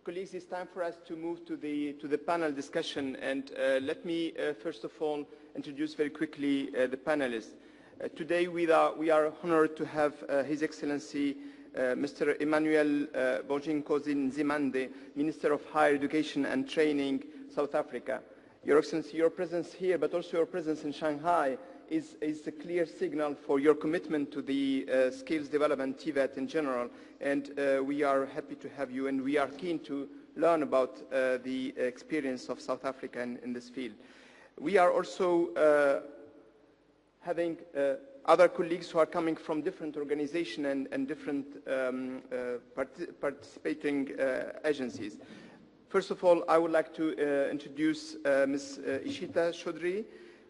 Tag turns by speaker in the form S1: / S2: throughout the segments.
S1: Colleagues, it's time for us to move to the panel discussion, and let me first of all introduce very quickly the panelists. Today we are honored to have His Excellency Mr. Emmanuel Bonginkosi Nzimande, Minister of Higher Education and Training, South Africa. Your Excellency, your presence here, but also your presence in Shanghai, is a clear signal for your commitment to the skills development, TVET in general, and we are happy to have you, and we are keen to learn about the experience of South Africa in this field. We are also having other colleagues who are coming from different organizations and different participating agencies. First of all, I would like to introduce Ms. Ishita Chaudhry,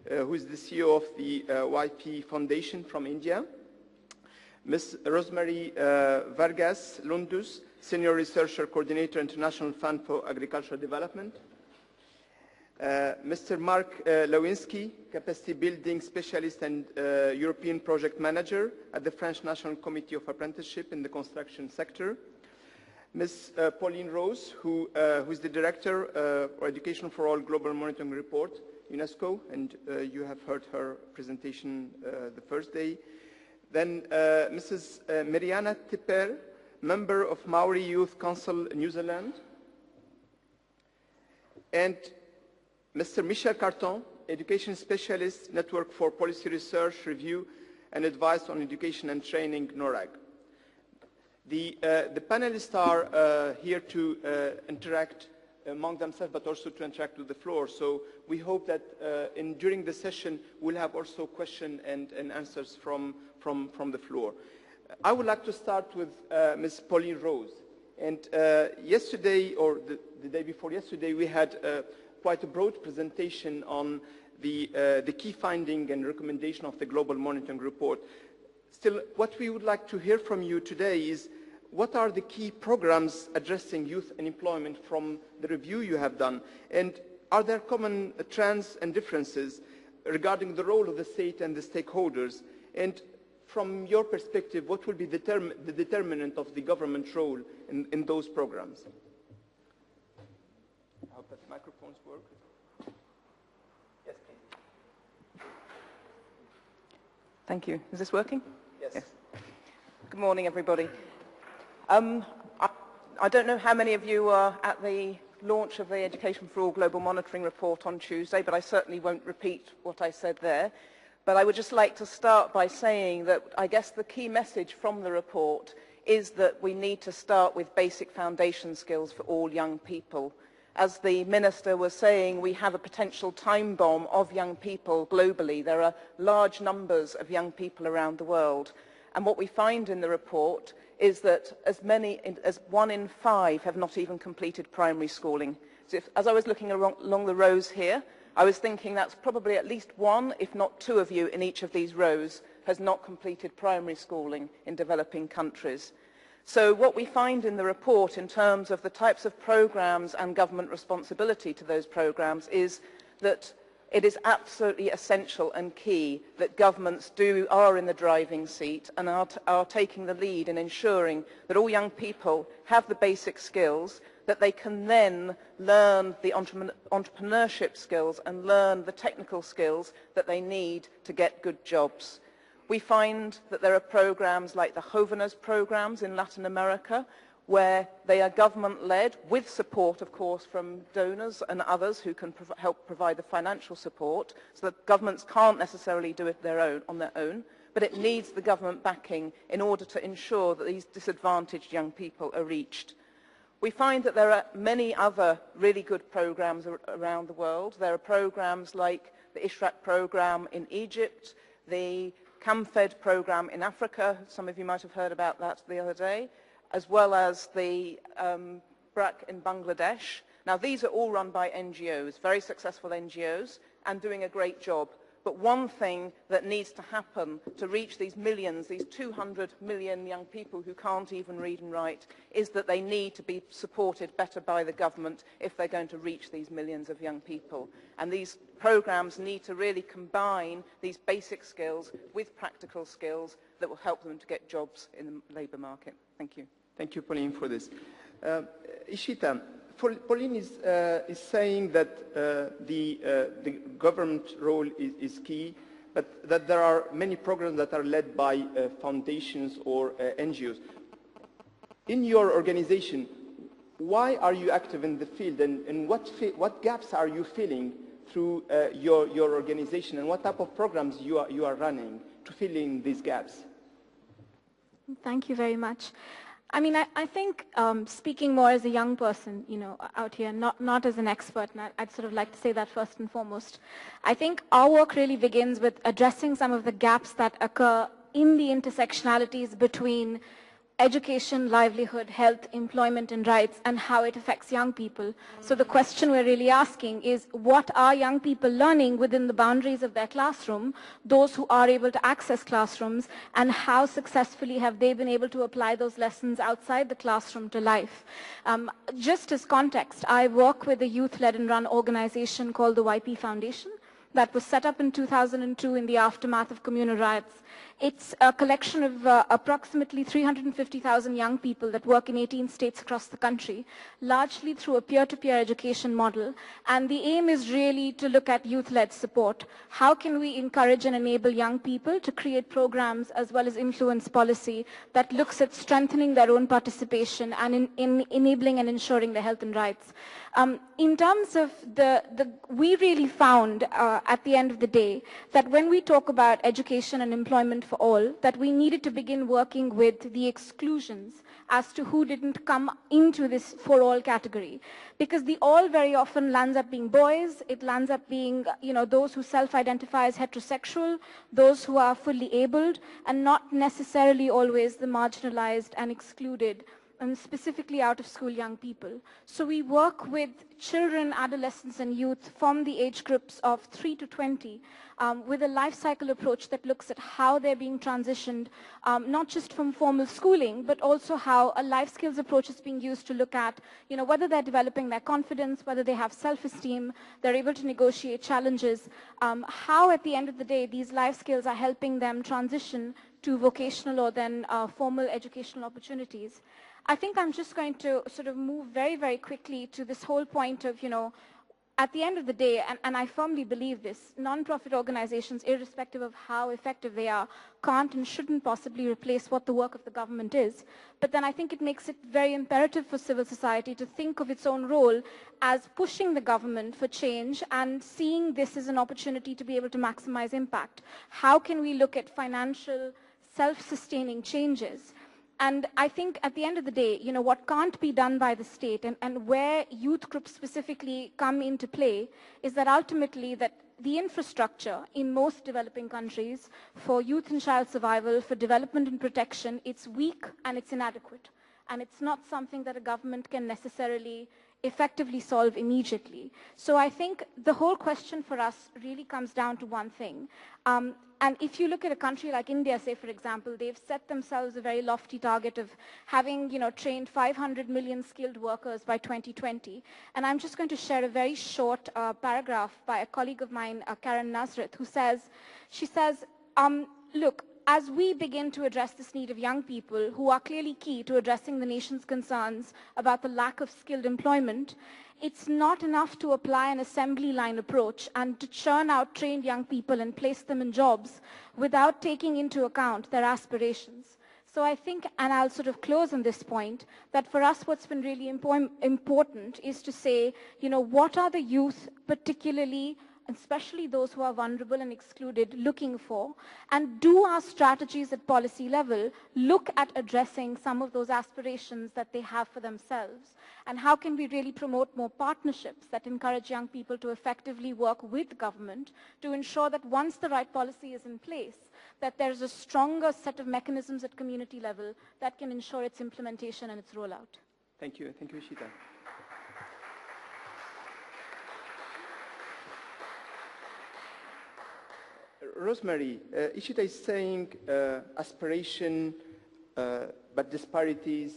S1: who is the CEO of the YP Foundation from India. Ms. Rosemary Vargas-Lundius, Senior Researcher Coordinator, International Fund for Agricultural Development. Mr. Marek Lawinski, Capacity Building Specialist and European Project Manager at the French National Committee of Apprenticeship in the construction sector. Ms. Pauline Rose, who is the Director for Education for All Global Monitoring Report, UNESCO, and you have heard her presentation the first day. Then Mrs. Mereana Te Père, member of Māori Youth Council, New Zealand. And Mr. Michel Carton, Education Specialist, Network for Policy Research, Review and Advice on Education and Training, NORRAG. The panelists are here to interact among themselves, but also to interact with the floor. So we hope that during the session, we'll have also questions and answers from the floor. I would like to start with Ms. Pauline Rose. And yesterday, or the day before yesterday, we had quite a broad presentation on the key finding and recommendation of the Global Monitoring Report. Still, what we would like to hear from you today is what are the key programs addressing youth unemployment from the review you have done? And are there common trends and differences regarding the role of the state and the stakeholders? And from your perspective, what will be the determinant of the government role in those programs? I hope that the microphones work. Yes, please.
S2: Thank you. Is this working?
S1: Yes.
S2: Good morning, everybody. I don't know how many of you were at the launch of the Education for All Global Monitoring Report on Tuesday, but I certainly won't repeat what I said there. But I would just like to start by saying that I guess the key message from the report is that we need to start with basic foundation skills for all young people. As the Minister was saying, we have a potential time bomb of young people globally. There are large numbers of young people around the world. And what we find in the report is that as many as 1 in 5 have not even completed primary schooling. So as I was looking along the rows here, I was thinking that's probably at least 1, if not 2 of you in each of these rows has not completed primary schooling in developing countries. So what we find in the report in terms of the types of programs and government responsibility to those programs is that it is absolutely essential and key that governments are in the driving seat and are taking the lead in ensuring that all young people have the basic skills, that they can then learn the entrepreneurship skills and learn the technical skills that they need to get good jobs. We find that there are programs like the Jóvenes programs in Latin America, where they are government-led, with support, of course, from donors and others who can help provide the financial support, so that governments can't necessarily do it on their own, but it needs the government backing in order to ensure that these disadvantaged young people are reached. We find that there are many other really good programs around the world. There are programs like the Ishraq program in Egypt, the CAMFED program in Africa, some of you might have heard about that the other day, as well as the BRAC in Bangladesh. Now, these are all run by NGOs, very successful NGOs, and doing a great job. But one thing that needs to happen to reach these millions, these 200 million young people who can't even read and write, is that they need to be supported better by the government if they're going to reach these millions of young people. And these programs need to really combine these basic skills with practical skills that will help them to get jobs in the labour market. Thank you.
S1: Thank you, Pauline, for this. Ishita, Pauline is saying that the government role is key, but that there are many programs that are led by foundations or NGOs. In your organization, why are you active in the field, and what gaps are you filling through your organization, and what type of programs you are running to fill in these gaps?
S3: Thank you very much. I mean, I think speaking more as a young person, out here, not as an expert, and I'd sort of like to say that first and foremost. I think our work really begins with addressing some of the gaps that occur in the intersectionalities between education, livelihood, health, employment, and rights, and how it affects young people. So the question we're really asking is, what are young people learning within the boundaries of their classroom, those who are able to access classrooms, and how successfully have they been able to apply those lessons outside the classroom to life? Just as context, I work with a youth-led and run organization called the YP Foundation that was set up in 2002 in the aftermath of communal riots. It's a collection of approximately 350,000 young people that work in 18 states across the country, largely through a peer-to-peer education model. And the aim is really to look at youth-led support. How can we encourage and enable young people to create programs as well as influence policy that looks at strengthening their own participation and in enabling and ensuring their health and rights? In terms of we really found at the end of the day that when we talk about education and employment for all, that we needed to begin working with the exclusions as to who didn't come into this for all category. Because the all very often lands up being boys, it lands up being, those who self-identify as heterosexual, those who are fully abled, and not necessarily always the marginalized and excluded, and specifically out-of-school young people. So we work with children, adolescents, and youth from the age groups of 3 to 20 with a life cycle approach that looks at how they're being transitioned, not just from formal schooling, but also how a life skills approach is being used to look at, whether they're developing their confidence, whether they have self-esteem, they're able to negotiate challenges, how at the end of the day these life skills are helping them transition to vocational or then formal educational opportunities. I think I'm just going to sort of move very, very quickly to this whole point of, at the end of the day, and I firmly believe this, non-profit organizations, irrespective of how effective they are, can't and shouldn't possibly replace what the work of the government is. But then I think it makes it very imperative for civil society to think of its own role as pushing the government for change and seeing this as an opportunity to be able to maximize impact. How can we look at financial, self-sustaining changes? And I think at the end of the day, what can't be done by the state and where youth groups specifically come into play is that ultimately that the infrastructure in most developing countries for youth and child survival, for development and protection, it's weak and it's inadequate. And it's not something that a government can necessarily effectively solve immediately. So I think the whole question for us really comes down to one thing. And if you look at a country like India, say, for example, they've set themselves a very lofty target of having, trained 500 million skilled workers by 2020. And I'm just going to share a very short paragraph by a colleague of mine, Karen Nazareth, she says, look, as we begin to address this need of young people who are clearly key to addressing the nation's concerns about the lack of skilled employment, it's not enough to apply an assembly line approach and to churn out trained young people and place them in jobs without taking into account their aspirations. So I think, and I'll sort of close on this point, that for us what's been really important is to say, what are the youth particularly, especially those who are vulnerable and excluded, looking for, and do our strategies at policy level look at addressing some of those aspirations that they have for themselves, and how can we really promote more partnerships that encourage young people to effectively work with government to ensure that once the right policy is in place, that there's a stronger set of mechanisms at community level that can ensure its implementation and its rollout.
S1: Thank you, Ishita. Rosemary, Ishita is saying aspiration, but disparities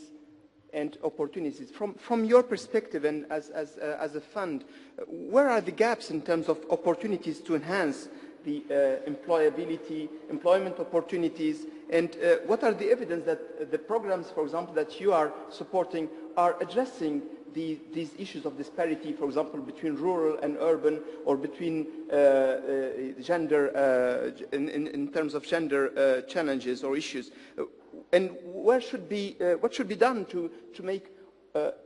S1: and opportunities. From your perspective and as a fund, where are the gaps in terms of opportunities to enhance the employability, employment opportunities, and what are the evidence that the programs, for example, that you are supporting are addressing these issues of disparity, for example, between rural and urban, or between gender, in terms of gender challenges or issues, and what should be done to make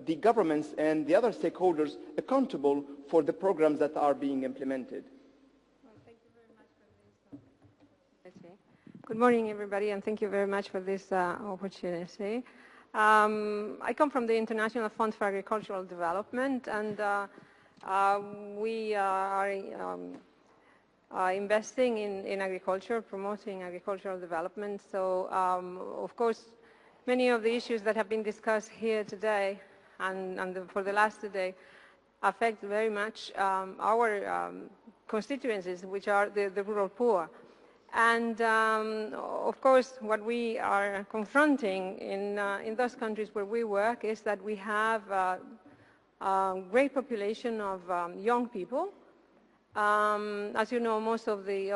S1: the governments and the other stakeholders accountable for the programs that are being implemented?
S4: Well, thank you very much for this. Good morning, everybody, and thank you very much for this opportunity. I come from the International Fund for Agricultural Development, and we are investing in agriculture, promoting agricultural development. So, of course, many of the issues that have been discussed here today and for the last day affect very much our constituencies, which are the rural poor. And of course, what we are confronting in those countries where we work is that we have a great population of young people. As you know, most of the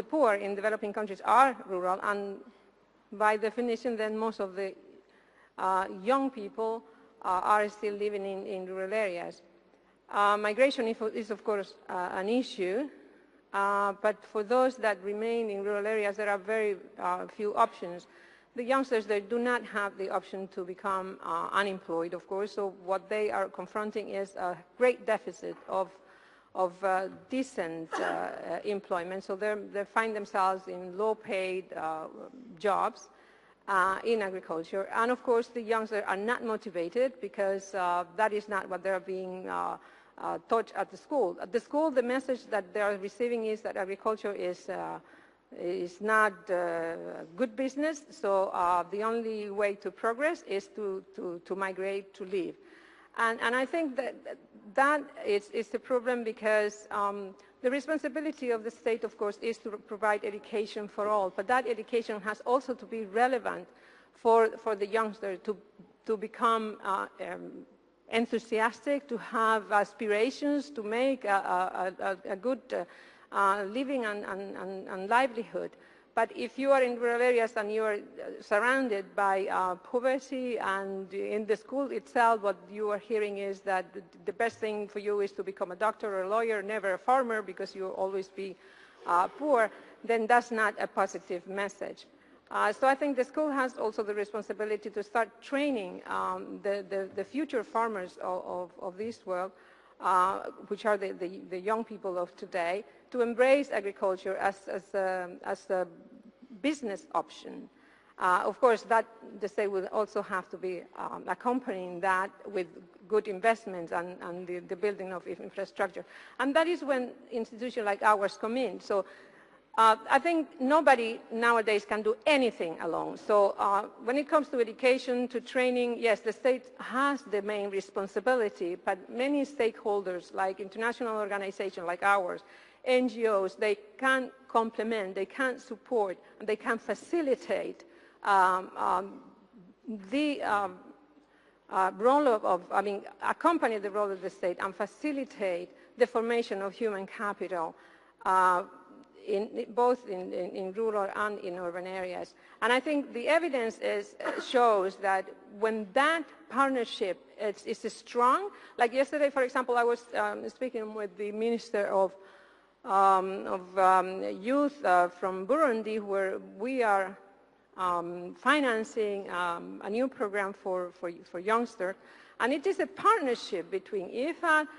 S4: poor in developing countries are rural, and by definition, then most of the young people are still living in rural areas. Migration is, of course, an issue, but for those that remain in rural areas, there are very few options. The youngsters, they do not have the option to become unemployed, of course, so what they are confronting is a great deficit of decent employment, so they find themselves in low-paid jobs in agriculture. And of course, the youngsters are not motivated because that is not what they're being taught at the school. At the school, the message that they are receiving is that agriculture is not good business, so the only way to progress is to migrate, to leave. And I think that is the problem, because the responsibility of the state, of course, is to provide education for all, but that education has also to be relevant for the youngster to become enthusiastic, to have aspirations, to make a good living and livelihood. But if you are in rural areas and you are surrounded by poverty, and in the school itself what you are hearing is that the best thing for you is to become a doctor or a lawyer, never a farmer, because you'll always be poor, then that's not a positive message. So I think the school has also the responsibility to start training the future farmers of this world, which are the young people of today, to embrace agriculture as a business option. Of course, that the state will also have to be accompanying that with good investments and the building of infrastructure. And that is when institutions like ours come in. So I think nobody nowadays can do anything alone. So when it comes to education, to training, yes, the state has the main responsibility, but many stakeholders, like international organizations like ours, NGOs, they can complement, they can support, and they can facilitate the role accompany the role of the state and facilitate the formation of human capital, both in rural and in urban areas. And I think the evidence shows that when that partnership is strong, like yesterday, for example, I was speaking with the Minister of Youth from Burundi, where we are financing a new program for youngsters, and it is a partnership between IFAD,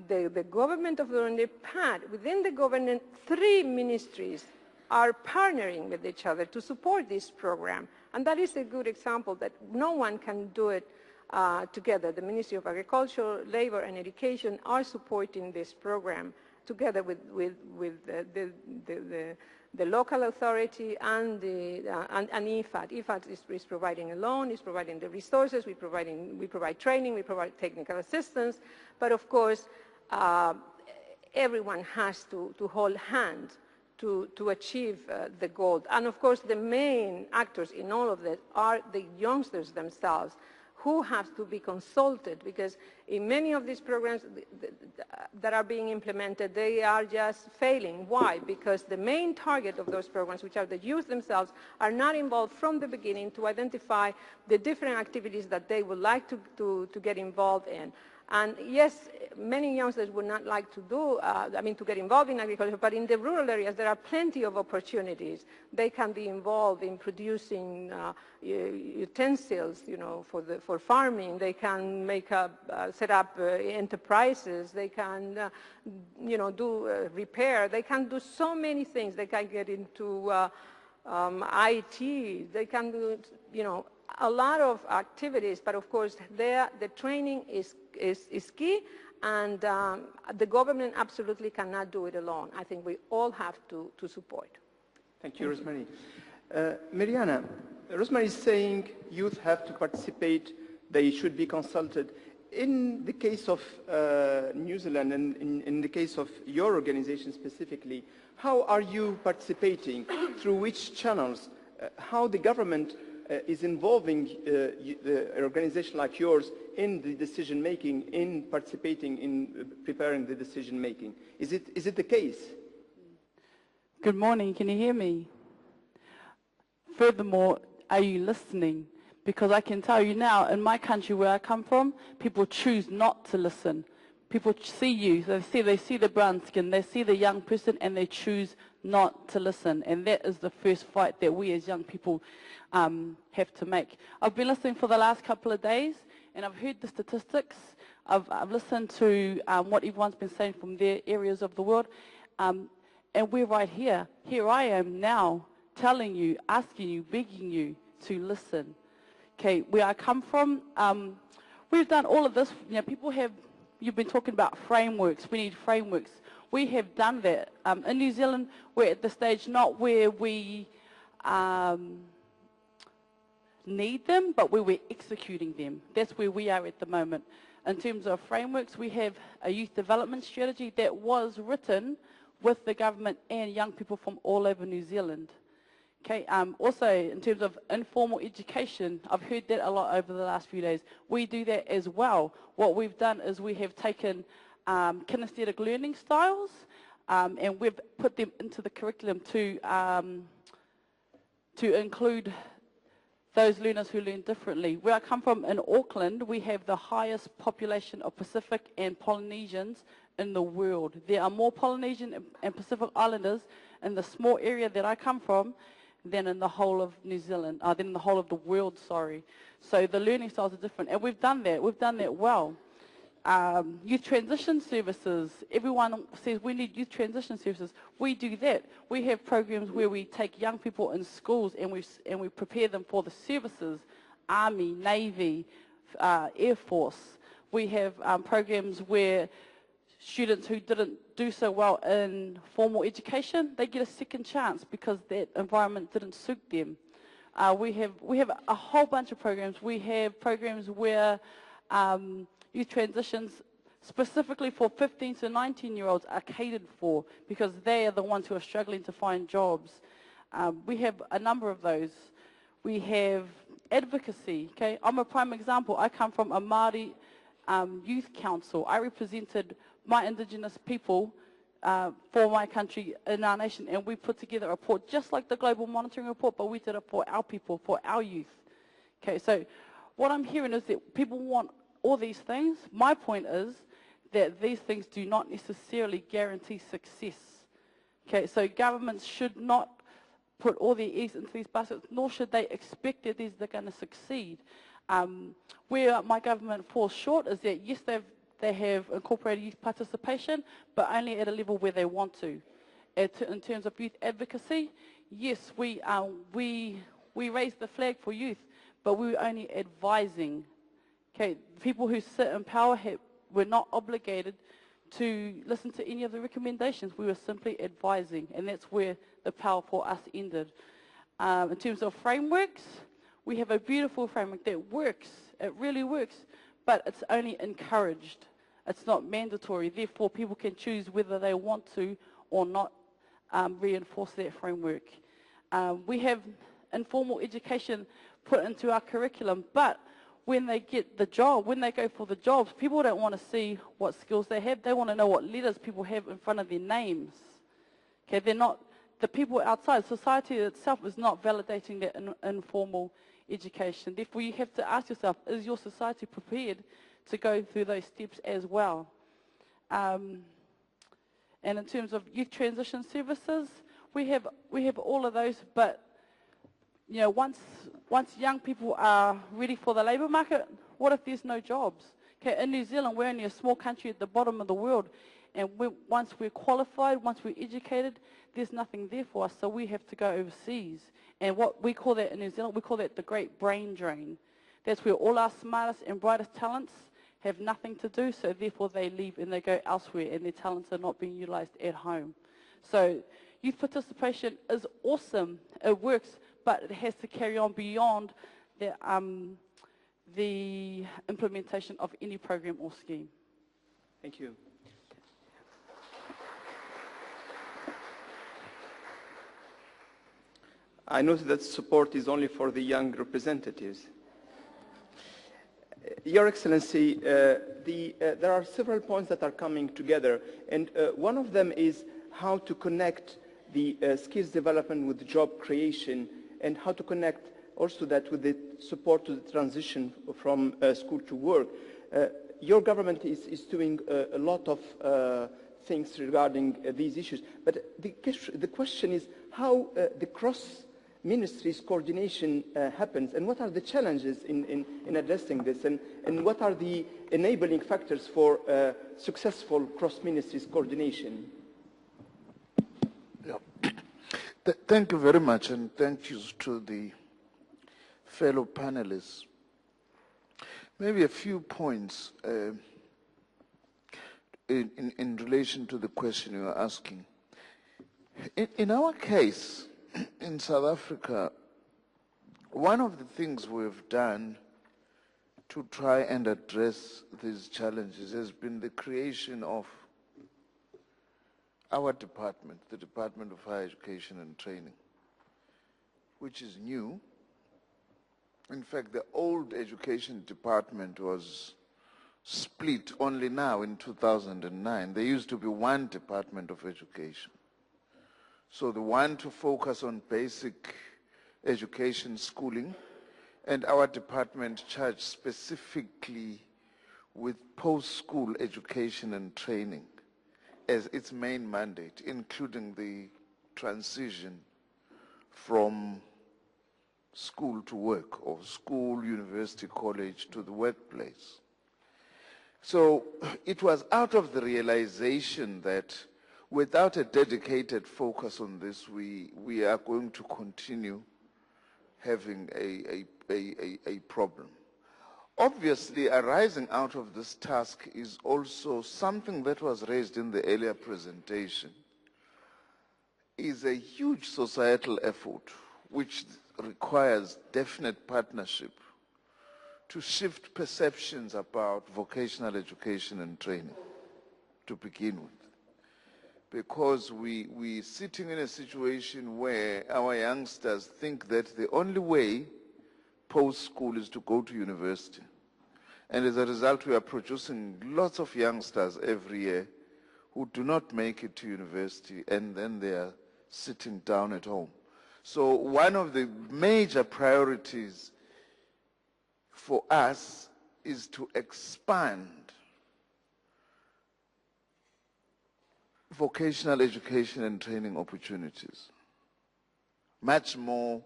S4: the government of Burundi, PAD. Within the government, 3 ministries are partnering with each other to support this program, and that is a good example that no one can do it together. The Ministry of Agriculture, Labor and Education are supporting this program together with the local authority and IFAD. IFAD is providing a loan, is providing the resources, we provide training, we provide technical assistance, but of course everyone has to hold hands to achieve the goal. And of course the main actors in all of this are the youngsters themselves, who has to be consulted, because in many of these programs that are being implemented, they are just failing. Why? Because the main target of those programs, which are the youth themselves, are not involved from the beginning to identify the different activities that they would like to get involved in. And yes, many youngsters would not like to to get involved in agriculture, but in the rural areas there are plenty of opportunities. They can be involved in producing utensils, for farming. They can set up enterprises. They can, do repair. They can do so many things. They can get into IT. They can do, a lot of activities, but of course the training is key, and the government absolutely cannot do it alone. I think we all have to support.
S1: Thank you, Rosemary. Mereana, Rosemary is saying youth have to participate, they should be consulted. In the case of New Zealand and in the case of your organization specifically, how are you participating? Through which channels? How the government is involving the organization like yours in the decision-making, in participating in preparing the decision-making? Is it the case?
S5: Good morning, can you hear me? Furthermore, are you listening? Because I can tell you now, in my country where I come from, people choose not to listen. People see you, they see the brown skin, they see the young person, and they choose not to listen. And that is the first fight that we as young people have to make. I've been listening for the last couple of days, and I've heard the statistics. I've listened to what everyone's been saying from their areas of the world, and we're right here. Here I am now telling you, asking you, begging you to listen. Okay, where I come from, we've done all of this. You've been talking about frameworks. We need frameworks. We have done that. In New Zealand, we're at the stage not where we need them, but where we're executing them. That's where we are at the moment. In terms of frameworks, we have a youth development strategy that was written with the government and young people from all over New Zealand. Okay, also in terms of informal education, I've heard that a lot over the last few days. We do that as well. What we've done is we have taken kinesthetic learning styles and we've put them into the curriculum to include those learners who learn differently. Where I come from in Auckland, we have the highest population of Pacific and Polynesians in the world. There are more Polynesian and Pacific Islanders in the small area that I come from than in the whole of New Zealand, than in the whole of the world, sorry. So the learning styles are different, and we've done that well. Youth transition services, everyone says we need youth transition services. We do that. We have programs where we take young people in schools and we prepare them for the services, Army, Navy, Air Force. We have programs where students who didn't do so well in formal education, they get a second chance because that environment didn't suit them. We have a whole bunch of programs. We have programs where youth transitions specifically for 15 to 19-year-olds are catered for because they are the ones who are struggling to find jobs. We have a number of those. We have advocacy, okay? I'm a prime example. I come from a Māori Youth Council. I represented my Indigenous people for my country in our nation, and we put together a report just like the Global Monitoring Report, but we did it for our people, for our youth. Okay, so what I'm hearing is that people want all these things. My point is that these things do not necessarily guarantee success. Okay, so governments should not put all their eggs into these baskets, nor should they expect that they're going to succeed. Where my government falls short is that, yes, they have incorporated youth participation, but only at a level where they want to. In terms of youth advocacy, yes, we raise the flag for youth, but we were only advising. Okay, people who sit in power were not obligated to listen to any of the recommendations. We were simply advising, and that's where the power for us ended. In terms of frameworks, we have a beautiful framework that works. It really works, but it's only encouraged. It's not mandatory. Therefore, people can choose whether they want to or not reinforce that framework. We have informal education put into our curriculum, but when they get the job, when they go for the jobs, people don't want to see what skills they have. They want to know what letters people have in front of their names. Okay, they're not, the people outside, society itself is not validating that informal education. Therefore, you have to ask yourself, is your society prepared to go through those steps as well? And in terms of youth transition services, we have all of those, but you know, once young people are ready for the labour market, what if there's no jobs? Okay, in New Zealand, we're only a small country at the bottom of the world, and once we're qualified, once we're educated, there's nothing there for us, so we have to go overseas. And what we call that in New Zealand, we call that the great brain drain. That's where all our smartest and brightest talents have nothing to do, so therefore they leave and they go elsewhere, and their talents are not being utilised at home. So youth participation is awesome, it works, but it has to carry on beyond the implementation of any program or scheme.
S1: Thank you. I noted that support is only for the young representatives. Your Excellency, there are several points that are coming together, and one of them is how to connect the skills development with job creation, and how to connect also that with the support to the transition from school to work. Your government is doing a lot of things regarding these issues, but the question is how the cross-ministries coordination happens, and what are the challenges in addressing this, and what are the enabling factors for successful cross-ministries coordination?
S6: Thank you very much, and thank you to the fellow panelists. Maybe a few points in relation to the question you are asking. In our case, in South Africa, one of the things we've done to try and address these challenges has been the creation of our department, the Department of Higher Education and Training, which is new. In fact, the old education department was split only now in 2009. There used to be one Department of Education. So the one to focus on basic education schooling, and our department charged specifically with post-school education and training as its main mandate, including the transition from school to work, or school, university, college to the workplace. So it was out of the realization that without a dedicated focus on this, we are going to continue having a problem. Obviously, arising out of this task is also something that was raised in the earlier presentation, is a huge societal effort which requires definite partnership to shift perceptions about vocational education and training to begin with. Because we're sitting in a situation where our youngsters think that the only way post-school is to go to university. And as a result, we are producing lots of youngsters every year who do not make it to university, and then they are sitting down at home. So one of the major priorities for us is to expand vocational education and training opportunities much more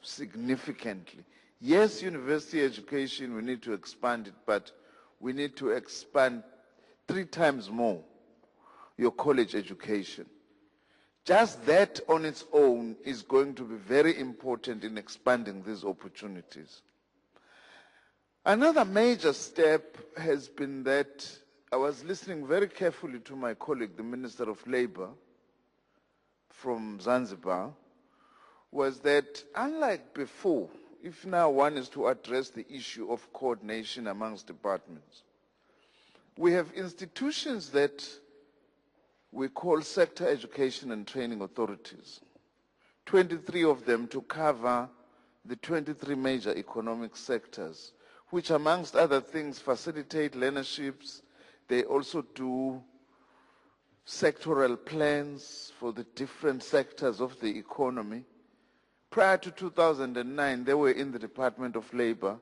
S6: significantly. Yes, university education, we need to expand it, but we need to expand 3 times more your college education. Just that on its own is going to be very important in expanding these opportunities. Another major step has been that I was listening very carefully to my colleague, the Minister of Labour from Zanzibar, was that unlike before, if now one is to address the issue of coordination amongst departments, we have institutions that we call sector education and training authorities, 23 of them to cover the 23 major economic sectors which amongst other things facilitate learnerships. They also do sectoral plans for the different sectors of the economy. Prior to 2009, they were in the Department of Labor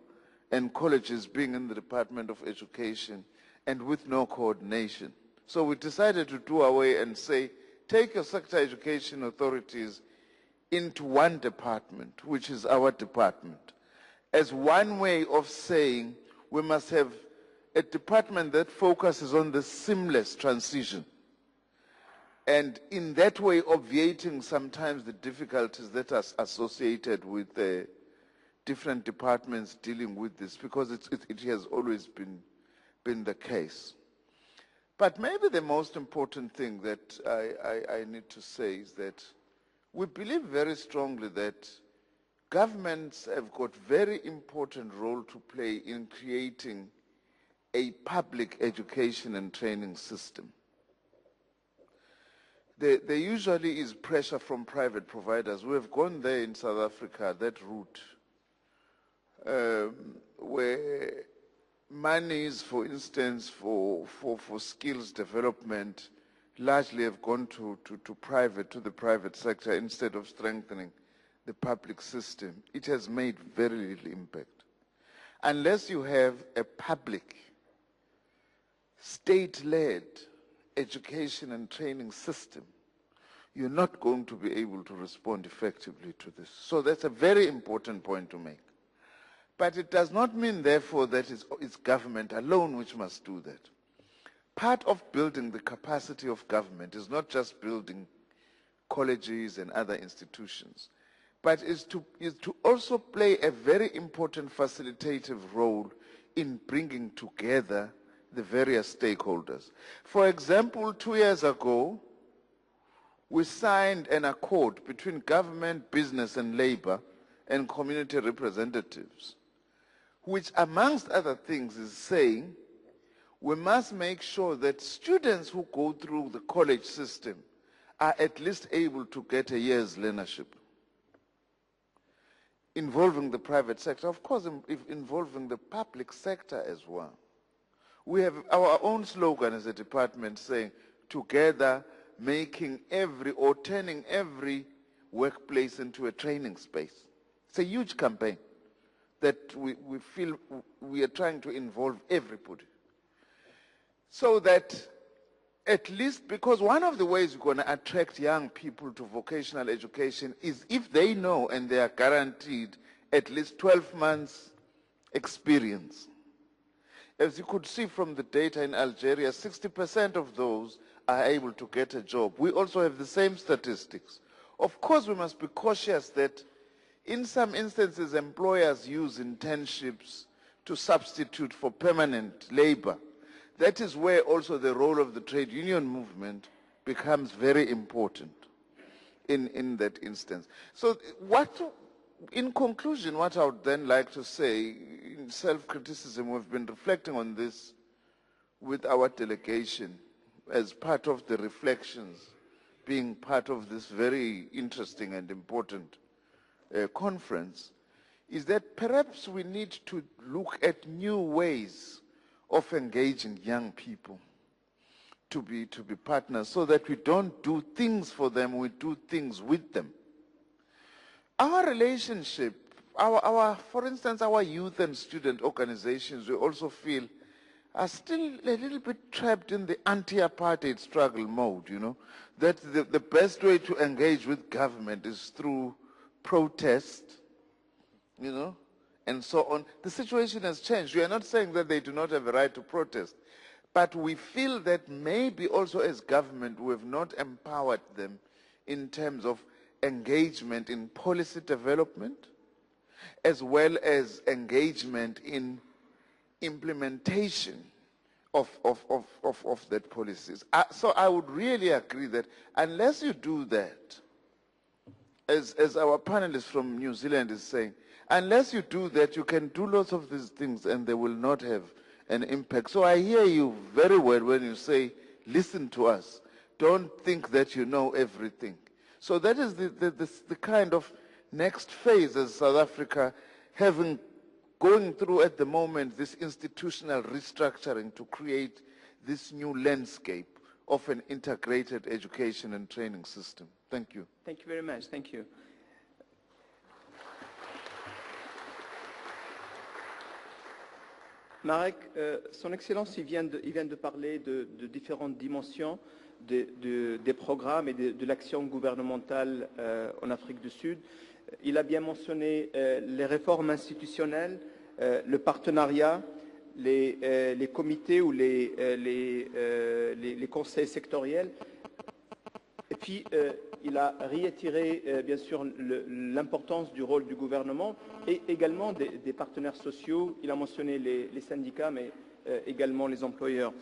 S6: and colleges being in the Department of Education and with no coordination. So we decided to do away and say, take your sector education authorities into one department, which is our department, as one way of saying we must have a department that focuses on the seamless transition, and in that way obviating sometimes the difficulties that are associated with the different departments dealing with this, because it has always been the case. But maybe the most important thing that I need to say is that we believe very strongly that governments have got very important role to play in creating a public education and training system. There usually is pressure from private providers. We have gone there in South Africa, that route, where monies, for instance, for skills development largely have gone to the private sector instead of strengthening the public system. It has made very little impact. Unless you have a public, state-led education and training system, you're not going to be able to respond effectively to this. So that's a very important point to make. But it does not mean, therefore, that it's government alone which must do that. Part of building the capacity of government is not just building colleges and other institutions, but is to also play a very important facilitative role in bringing together the various stakeholders. For example, 2 years ago, we signed an accord between government, business and labor and community representatives, which amongst other things is saying we must make sure that students who go through the college system are at least able to get a year's learnership, involving the private sector, of course involving the public sector as well. We have our own slogan as a department saying, together making turning every workplace into a training space. It's a huge campaign that we feel we are trying to involve everybody. So that at least, because one of the ways we're going to attract young people to vocational education is if they know and they are guaranteed at least 12 months experience. As you could see from the data in Algeria, 60% of those are able to get a job. We also have the same statistics. Of course, we must be cautious that in some instances, employers use internships to substitute for permanent labor. That is where also the role of the trade union movement becomes very important in that instance. So in conclusion, what I would then like to say, in self-criticism, we've been reflecting on this with our delegation as part of the reflections, being part of this very interesting and important conference, is that perhaps we need to look at new ways of engaging young people to be partners, so that we don't do things for them, we do things with them. Our relationship, for instance, our youth and student organizations, we also feel are still a little bit trapped in the anti-apartheid struggle mode, you know, that the best way to engage with government is through protest, you know, and so on. The situation has changed. We are not saying that they do not have a right to protest, but we feel that maybe also as government we have not empowered them in terms of engagement in policy development, as well as engagement in implementation of that policies. So I would really agree that unless you do that, as our panelist from New Zealand is saying, unless you do that, you can do lots of these things and they will not have an impact. So I hear you very well when you say, listen to us. Don't think that you know everything. So that is the kind of next phase as South Africa, having going through at the moment this institutional restructuring to create this new landscape of an integrated education and training system. Thank you.
S1: Thank you very much. Thank you. Marek, Son Excellence, il vient de parler de différentes dimensions des programmes et de l'action gouvernementale en Afrique du Sud. Il a bien mentionné les réformes institutionnelles, le partenariat, les comités ou les conseils sectoriels. Et puis, il a réitéré, bien sûr, l'importance du rôle du gouvernement et également des partenaires sociaux. Il a mentionné les syndicats, mais également les employeurs.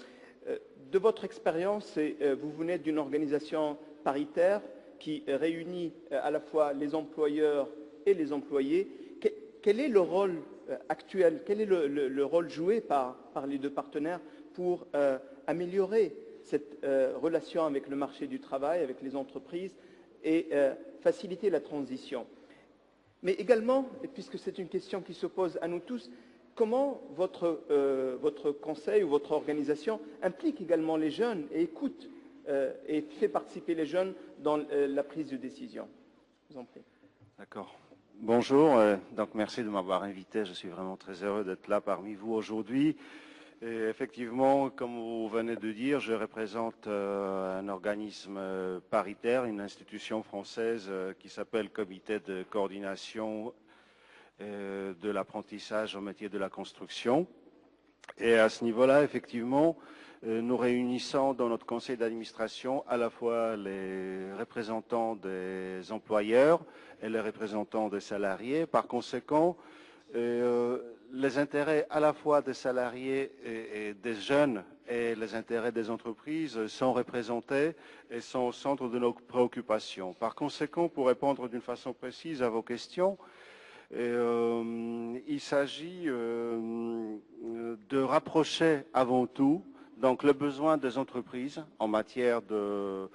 S1: De votre expérience, vous venez d'une organisation paritaire qui réunit à la fois les employeurs et les employés. Quel est le rôle actuel, quel est le rôle joué par les deux partenaires pour améliorer cette relation avec le marché du travail, avec les entreprises et faciliter la transition? Mais également, et puisque c'est une question qui se pose à nous tous, comment votre conseil ou votre organisation implique également les jeunes et écoute et fait participer les jeunes dans la prise de décision? Je vous en prie.
S7: D'accord. Bonjour, donc merci de m'avoir invité. Je suis vraiment très heureux d'être là parmi vous aujourd'hui. Et effectivement, comme vous venez de dire, je représente un organisme paritaire, une institution française qui s'appelle Comité de coordination de l'apprentissage au métier de la construction. Et à ce niveau-là, effectivement, nous réunissons dans notre conseil d'administration à la fois les représentants des employeurs et les représentants des salariés. Par conséquent, les intérêts à la fois des salariés et des jeunes et les intérêts des entreprises sont représentés et sont au centre de nos préoccupations. Par conséquent, pour répondre d'une façon précise à vos questions, il s'agit de rapprocher avant tout donc le besoin des entreprises en matière de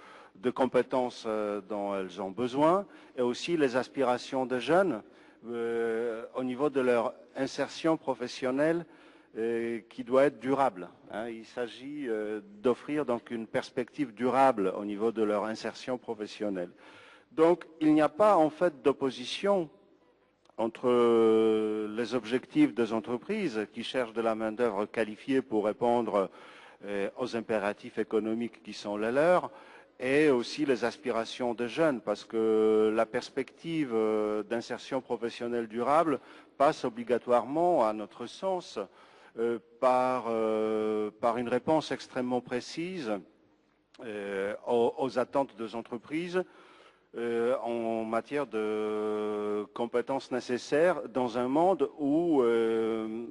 S7: compétences dont elles ont besoin et aussi les aspirations des jeunes au niveau de leur insertion professionnelle qui doit être durable. Il s'agit d'offrir donc une perspective durable au niveau de leur insertion professionnelle. Donc il n'y a pas en fait d'opposition entre les objectifs des entreprises qui cherchent de la main-d'œuvre qualifiée pour répondre aux impératifs économiques qui sont les leurs et aussi les aspirations des jeunes, parce que la perspective d'insertion professionnelle durable passe obligatoirement, à notre sens, par une réponse extrêmement précise aux attentes des entreprises en matière de compétences nécessaires dans un monde où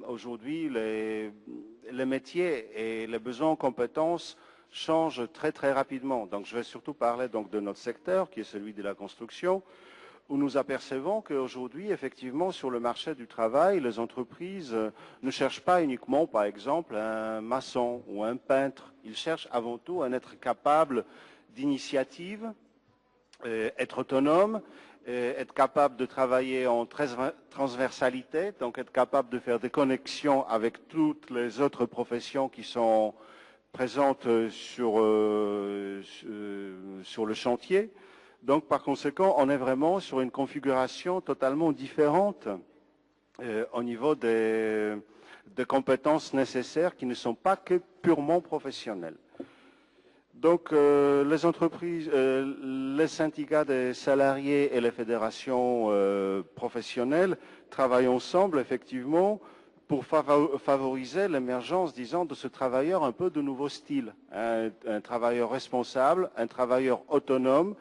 S7: aujourd'hui les métiers et les besoins en compétences changent très très rapidement. Donc je vais surtout parler donc de notre secteur qui est celui de la construction, où nous apercevons qu'aujourd'hui effectivement sur le marché du travail, les entreprises ne cherchent pas uniquement par exemple un maçon ou un peintre, ils cherchent avant tout à être capables d'initiative, être autonome, être capable de travailler en transversalité, donc être capable de faire des connexions avec toutes les autres professions qui sont présentes sur le chantier. Donc par conséquent, on est vraiment sur une configuration totalement différente au niveau des compétences nécessaires qui ne sont pas que purement professionnelles. Donc les entreprises, les syndicats des salariés et les fédérations professionnelles travaillent ensemble effectivement pour favoriser l'émergence, disons, de ce travailleur un peu de nouveau style, un travailleur responsable, un travailleur autonome,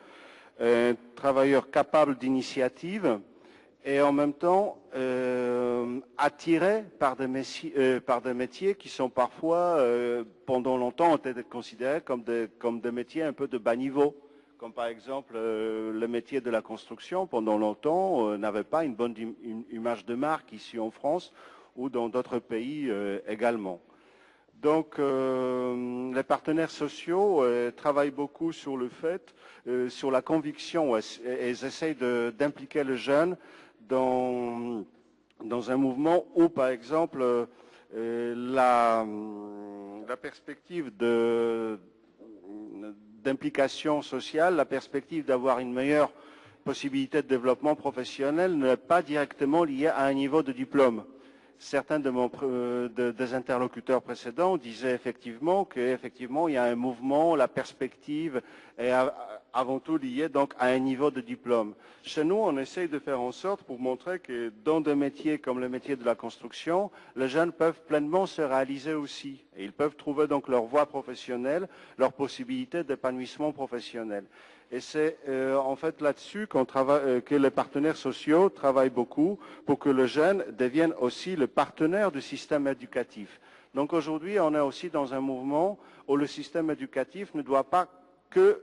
S7: un travailleur capable d'initiative et en même temps attiré par des métiers qui sont parfois, pendant longtemps, ont été considérés comme des métiers un peu de bas niveau. Comme par exemple le métier de la construction, pendant longtemps, n'avait pas une bonne image de marque ici en France ou dans d'autres pays également. Donc les partenaires sociaux travaillent beaucoup sur le fait, sur la conviction, et ils essayent d'impliquer le jeune dans dans un mouvement où, par exemple, la perspective d'implication sociale, la perspective d'avoir une meilleure possibilité de développement professionnel n'est pas directement liée à un niveau de diplôme. Certains des interlocuteurs précédents disaient effectivement qu'il y a un mouvement, la perspective est avant tout liée donc à un niveau de diplôme. Chez nous, on essaye de faire en sorte pour montrer que dans des métiers comme le métier de la construction, les jeunes peuvent pleinement se réaliser aussi. Et ils peuvent trouver donc leur voie professionnelle, leur possibilité d'épanouissement professionnel. Et c'est en fait là-dessus que les partenaires sociaux travaillent beaucoup pour que le jeune devienne aussi le partenaire du système éducatif. Donc aujourd'hui, on est aussi dans un mouvement où le système éducatif ne doit pas que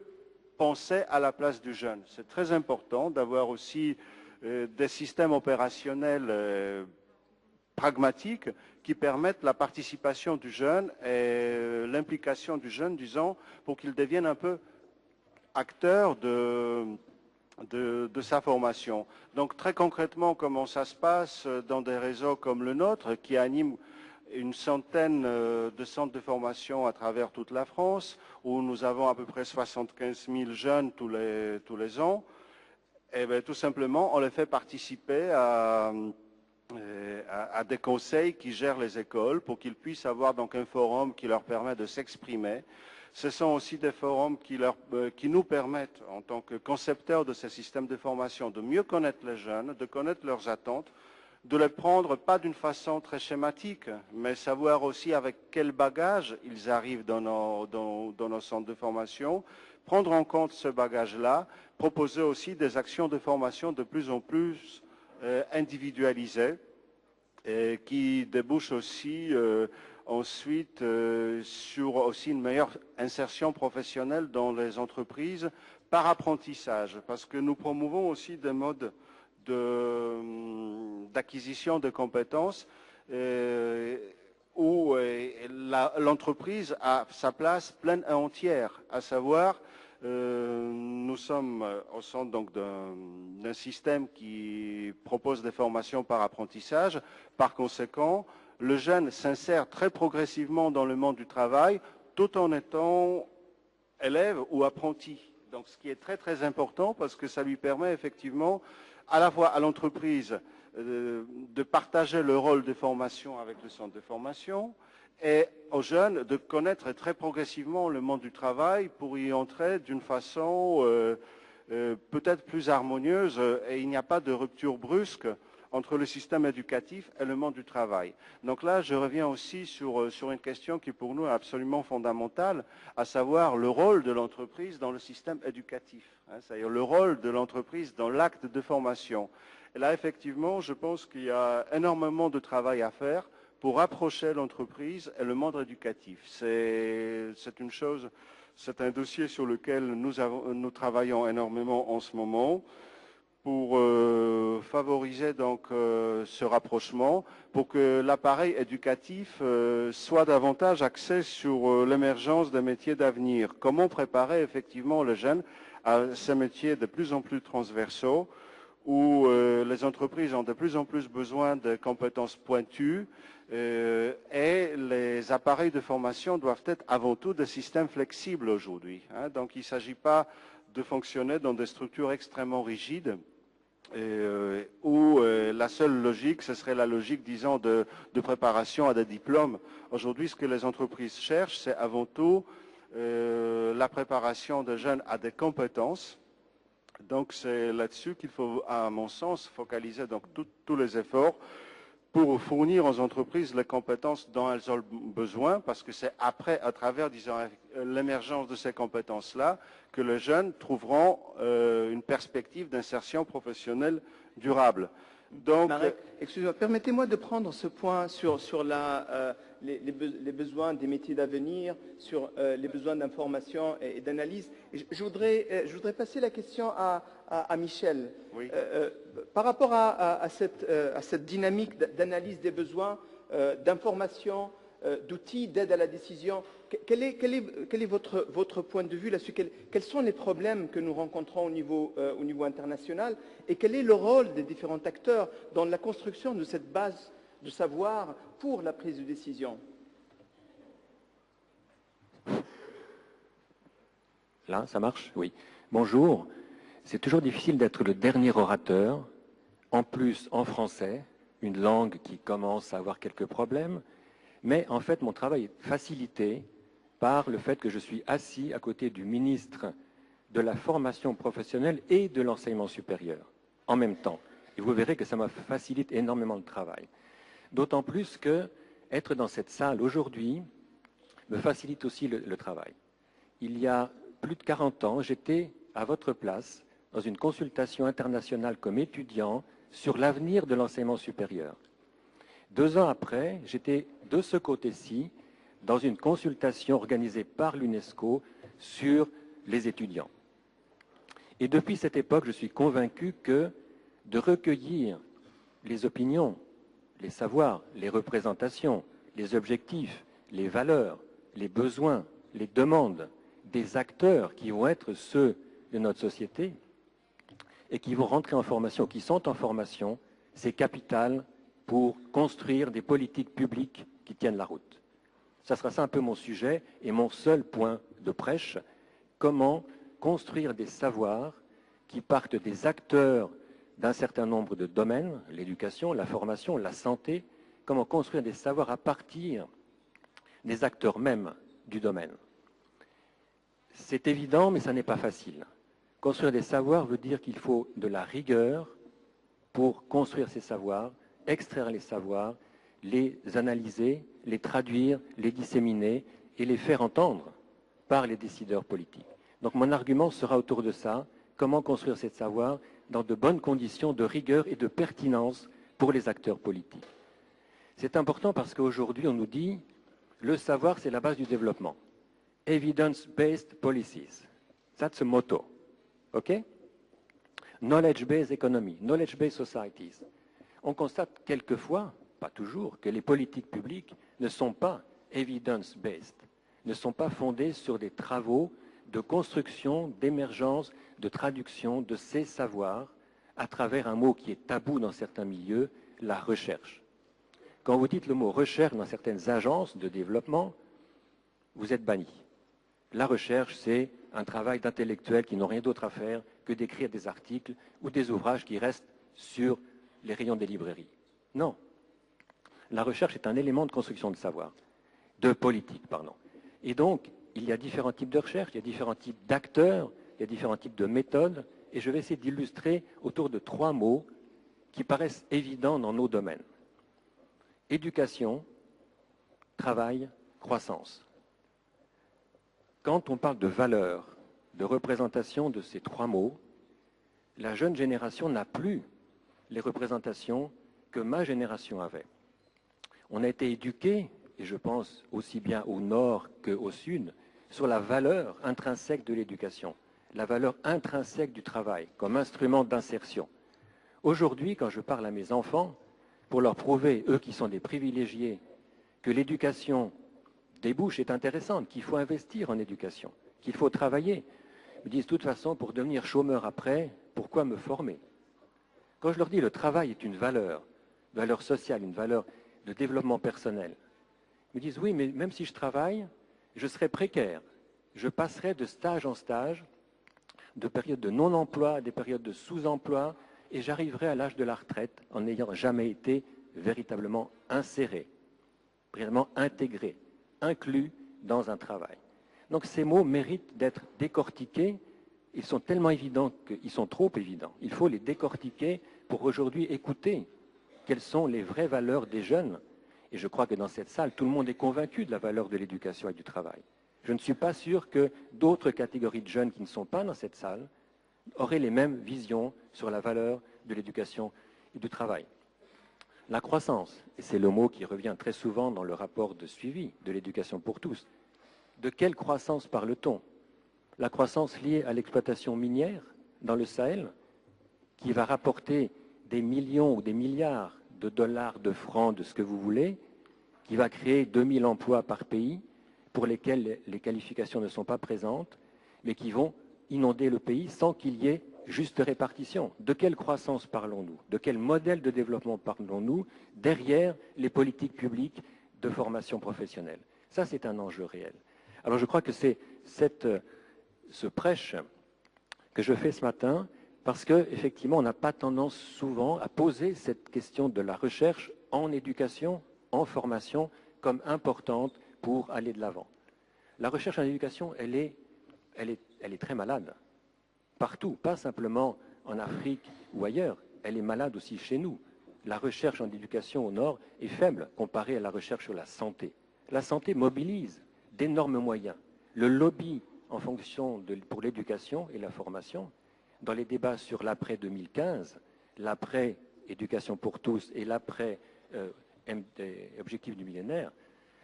S7: penser à la place du jeune. C'est très important d'avoir aussi des systèmes opérationnels pragmatiques qui permettent la participation du jeune et l'implication du jeune, disons, pour qu'il devienne un peu acteur de sa formation. Donc très concrètement, comment ça se passe dans des réseaux comme le nôtre, qui anime une centaine de centres de formation à travers toute la France, où nous avons à peu près 75 000 jeunes tous les ans, et bien, tout simplement, on les fait participer à des conseils qui gèrent les écoles pour qu'ils puissent avoir donc un forum qui leur permet de s'exprimer. Ce sont aussi des forums qui nous permettent, en tant que concepteurs de ces systèmes de formation, de mieux connaître les jeunes, de connaître leurs attentes, de les prendre pas d'une façon très schématique, mais savoir aussi avec quel bagage ils arrivent dans nos centres de formation, prendre en compte ce bagage-là, proposer aussi des actions de formation de plus en plus individualisées, et qui débouchent aussi ensuite sur aussi une meilleure insertion professionnelle dans les entreprises par apprentissage, parce que nous promouvons aussi des modes d'acquisition de compétences où l'entreprise a sa place pleine et entière, à savoir nous sommes au centre donc d'un système qui propose des formations par apprentissage. Par conséquent, le jeune s'insère très progressivement dans le monde du travail tout en étant élève ou apprenti. Donc ce qui est très très important parce que ça lui permet effectivement à la fois à l'entreprise de partager le rôle de formation avec le centre de formation et aux jeunes de connaître très progressivement le monde du travail pour y entrer d'une façon peut-être plus harmonieuse et il n'y a pas de rupture brusque entre le système éducatif et le monde du travail. Donc là, je reviens aussi sur une question qui pour nous est absolument fondamentale, à savoir le rôle de l'entreprise dans le système éducatif, c'est-à-dire le rôle de l'entreprise dans l'acte de formation. Et là, effectivement, je pense qu'il y a énormément de travail à faire pour rapprocher l'entreprise et le monde éducatif. C'est une chose, c'est un dossier sur lequel nous travaillons énormément en ce moment pour favoriser donc ce rapprochement, pour que l'appareil éducatif soit davantage axé sur l'émergence des métiers d'avenir. Comment préparer effectivement les jeunes à ces métiers de plus en plus transversaux, où les entreprises ont de plus en plus besoin de compétences pointues et les appareils de formation doivent être avant tout des systèmes flexibles aujourd'hui. Donc il ne s'agit pas de fonctionner dans des structures extrêmement rigides où la seule logique, ce serait la logique, disons, de préparation à des diplômes. Aujourd'hui, ce que les entreprises cherchent, c'est avant tout la préparation des jeunes à des compétences. Donc c'est là-dessus qu'il faut, à mon sens, focaliser donc tous les efforts pour fournir aux entreprises les compétences dont elles ont besoin, parce que c'est après, à travers, disons, l'émergence de ces compétences-là, que les jeunes trouveront une perspective d'insertion professionnelle durable. Donc,
S1: Marek, excusez-moi, permettez-moi de prendre ce point sur les besoins des métiers d'avenir, sur les besoins d'information et d'analyse. Je voudrais passer la question à Michel.
S7: Oui.
S1: Par rapport à cette dynamique d'analyse des besoins, d'information d'outils d'aide à la décision. Quel est votre point de vue là-dessus? Quels sont les problèmes que nous rencontrons au niveau international et quel est le rôle des différents acteurs dans la construction de cette base de savoir pour la prise de décision?
S8: Là, ça marche? Oui. Bonjour. C'est toujours difficile d'être le dernier orateur, en plus en français, une langue qui commence à avoir quelques problèmes, mais en fait mon travail est facilité par le fait que je suis assis à côté du ministre de la formation professionnelle et de l'enseignement supérieur, en même temps. Et vous verrez que ça me facilite énormément le travail. D'autant plus que être dans cette salle aujourd'hui me facilite aussi le travail. Il y a plus de 40 ans, j'étais à votre place dans une consultation internationale comme étudiant sur l'avenir de l'enseignement supérieur. 2 ans après, j'étais de ce côté-ci dans une consultation organisée par l'UNESCO sur les étudiants. Et depuis cette époque, je suis convaincu que de recueillir les opinions, les savoirs, les représentations, les objectifs, les valeurs, les besoins, les demandes des acteurs qui vont être ceux de notre société et qui vont rentrer en formation, qui sont en formation, c'est capital pour construire des politiques publiques qui tiennent la route. Ça sera ça un peu mon sujet et mon seul point de prêche. Comment construire des savoirs qui partent des acteurs d'un certain nombre de domaines, l'éducation, la formation, la santé, comment construire des savoirs à partir des acteurs mêmes du domaine. C'est évident, mais ça n'est pas facile. Construire des savoirs veut dire qu'il faut de la rigueur pour construire ces savoirs, extraire les savoirs, les analyser, les traduire, les disséminer et les faire entendre par les décideurs politiques. Donc mon argument sera autour de ça, comment construire ces savoirs dans de bonnes conditions de rigueur et de pertinence pour les acteurs politiques. C'est important parce qu'aujourd'hui on nous dit le savoir c'est la base du développement. Evidence-based policies. That's a motto. OK? Knowledge-based economy, knowledge-based societies. On constate quelquefois, pas toujours, que les politiques publiques ne sont pas evidence-based, ne sont pas fondées sur des travaux de construction, d'émergence, de traduction de ces savoirs à travers un mot qui est tabou dans certains milieux, la recherche. Quand vous dites le mot recherche dans certaines agences de développement, vous êtes banni. La recherche, c'est un travail d'intellectuels qui n'ont rien d'autre à faire que d'écrire des articles ou des ouvrages qui restent sur les rayons des librairies. Non. La recherche est un élément de construction de savoir, de politique, pardon. Et donc, il y a différents types de recherche, il y a différents types d'acteurs, il y a différents types de méthodes, et je vais essayer d'illustrer autour de 3 mots qui paraissent évidents dans nos domaines. Éducation, travail, croissance. Quand on parle de valeur, de représentation de ces 3 mots, la jeune génération n'a plus les représentations que ma génération avait. On a été éduqués, et je pense aussi bien au nord qu'au sud, sur la valeur intrinsèque de l'éducation, la valeur intrinsèque du travail comme instrument d'insertion. Aujourd'hui, quand je parle à mes enfants, pour leur prouver, eux qui sont des privilégiés, que l'éducation débouche est intéressante, qu'il faut investir en éducation, qu'il faut travailler, ils me disent de toute façon, pour devenir chômeur après, pourquoi me former? Quand je leur dis le travail est une valeur sociale, une valeur de développement personnel, ils me disent oui, mais même si je travaille, je serai précaire. Je passerai de stage en stage, de périodes de non-emploi à des périodes de sous-emploi, et j'arriverai à l'âge de la retraite en n'ayant jamais été véritablement inséré, vraiment intégré, inclus dans un travail. Donc ces mots méritent d'être décortiqués. Ils sont tellement évidents qu'ils sont trop évidents. Il faut les décortiquer pour aujourd'hui écouter quelles sont les vraies valeurs des jeunes. Et je crois que dans cette salle, tout le monde est convaincu de la valeur de l'éducation et du travail. Je ne suis pas sûr que d'autres catégories de jeunes qui ne sont pas dans cette salle auraient les mêmes visions sur la valeur de l'éducation et du travail. La croissance, et c'est le mot qui revient très souvent dans le rapport de suivi de l'éducation pour tous. De quelle croissance parle-t-on? La croissance liée à l'exploitation minière dans le Sahel, qui va rapporter des millions ou des milliards de dollars, de francs, de ce que vous voulez, qui va créer 2000 emplois par pays pour lesquels les qualifications ne sont pas présentes, mais qui vont inonder le pays sans qu'il y ait juste répartition. De quelle croissance parlons-nous? De quel modèle de développement parlons-nous derrière les politiques publiques de formation professionnelle? Ça, c'est un enjeu réel. Alors, je crois que c'est ce prêche que je fais ce matin parce qu'effectivement, on n'a pas tendance souvent à poser cette question de la recherche en éducation, en formation, comme importante pour aller de l'avant. La recherche en éducation, elle est très malade. Partout, pas simplement en Afrique ou ailleurs, elle est malade aussi chez nous. La recherche en éducation au Nord est faible comparée à la recherche sur la santé. La santé mobilise d'énormes moyens. Le lobby en fonction pour l'éducation et la formation, dans les débats sur l'après 2015, l'après éducation pour tous et l'après objectif du millénaire,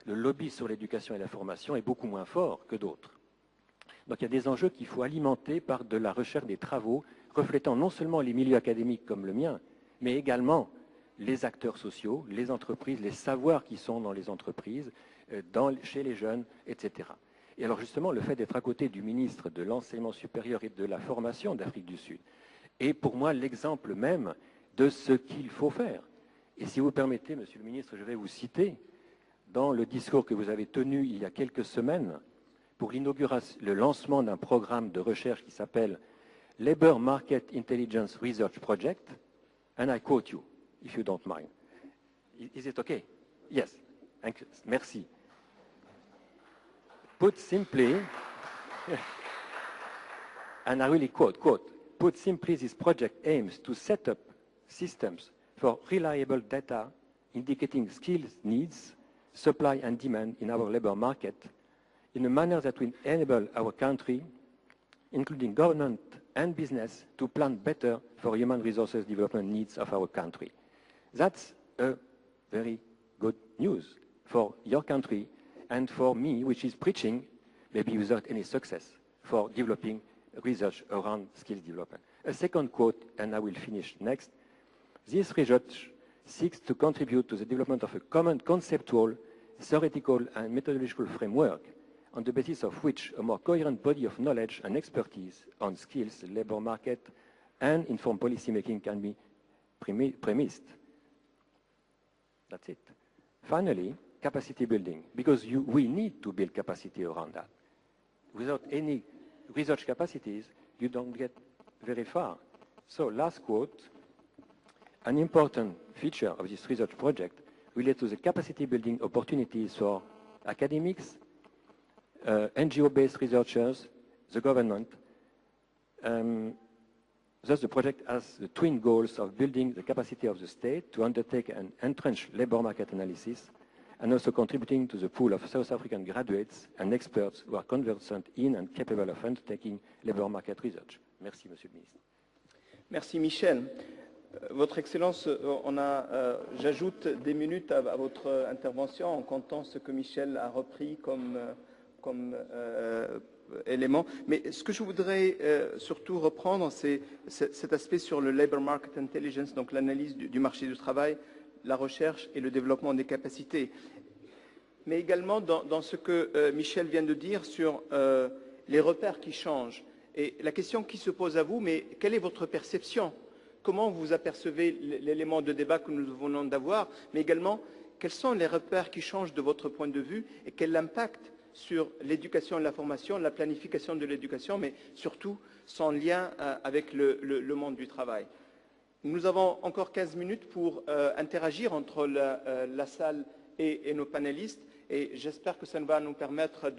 S8: le lobby sur l'éducation et la formation est beaucoup moins fort que d'autres. Donc il y a des enjeux qu'il faut alimenter par de la recherche, des travaux reflétant non seulement les milieux académiques comme le mien, mais également les acteurs sociaux, les entreprises, les savoirs qui sont dans les entreprises, chez les jeunes, etc. Et alors justement, le fait d'être à côté du ministre de l'Enseignement supérieur et de la formation d'Afrique du Sud est pour moi l'exemple même de ce qu'il faut faire. Et si vous permettez, Monsieur le ministre, je vais vous citer dans le discours que vous avez tenu il y a quelques semaines pour le lancement d'un programme de recherche qui s'appelle Labour Market Intelligence Research Project, and I quote you, if you don't mind. Is it okay? Yes. Thank you. Merci. Put simply, and I really quote, put simply, this project aims to set up systems for reliable data indicating skills needs, supply and demand in our labor market in a manner that will enable our country, including government and business, to plan better for human resources development needs of our country. That's a very good news for your country and for me, which is preaching, maybe without any success, for developing research around skills development. A second quote, and I will finish next. This research seeks to contribute to the development of a common conceptual, theoretical, and methodological framework on the basis of which a more coherent body of knowledge and expertise on skills, the labor market, and informed policymaking can be premised. That's it. Finally, capacity building, because we need to build capacity around that. Without any research capacities, you don't get very far. So last quote, an important feature of this research project relates to the capacity building opportunities for academics, NGO-based researchers, the government. Thus, the project has the twin goals of building the capacity of the state to undertake an entrenched labor market analysis and also contributing to the pool of South African graduates and experts who are conversant in and capable of undertaking labor market research. Merci, Monsieur le Ministre.
S1: Merci, Michel. Votre Excellence, j'ajoute des minutes à votre intervention en comptant ce que Michel a repris comme élément. Mais ce que je voudrais surtout reprendre, c'est cet aspect sur le Labour Market Intelligence, donc l'analyse du marché du travail, la recherche et le développement des capacités. Mais également dans ce que Michel vient de dire sur les repères qui changent. Et la question qui se pose à vous, mais quelle est votre perception ? Comment vous apercevez l'élément de débat que nous venons d'avoir, mais également, quels sont les repères qui changent de votre point de vue et quel impact sur l'éducation et la formation, la planification de l'éducation, mais surtout son lien avec le monde du travail. Nous avons encore 15 minutes pour interagir entre la salle et nos panélistes et j'espère que ça va nous permettre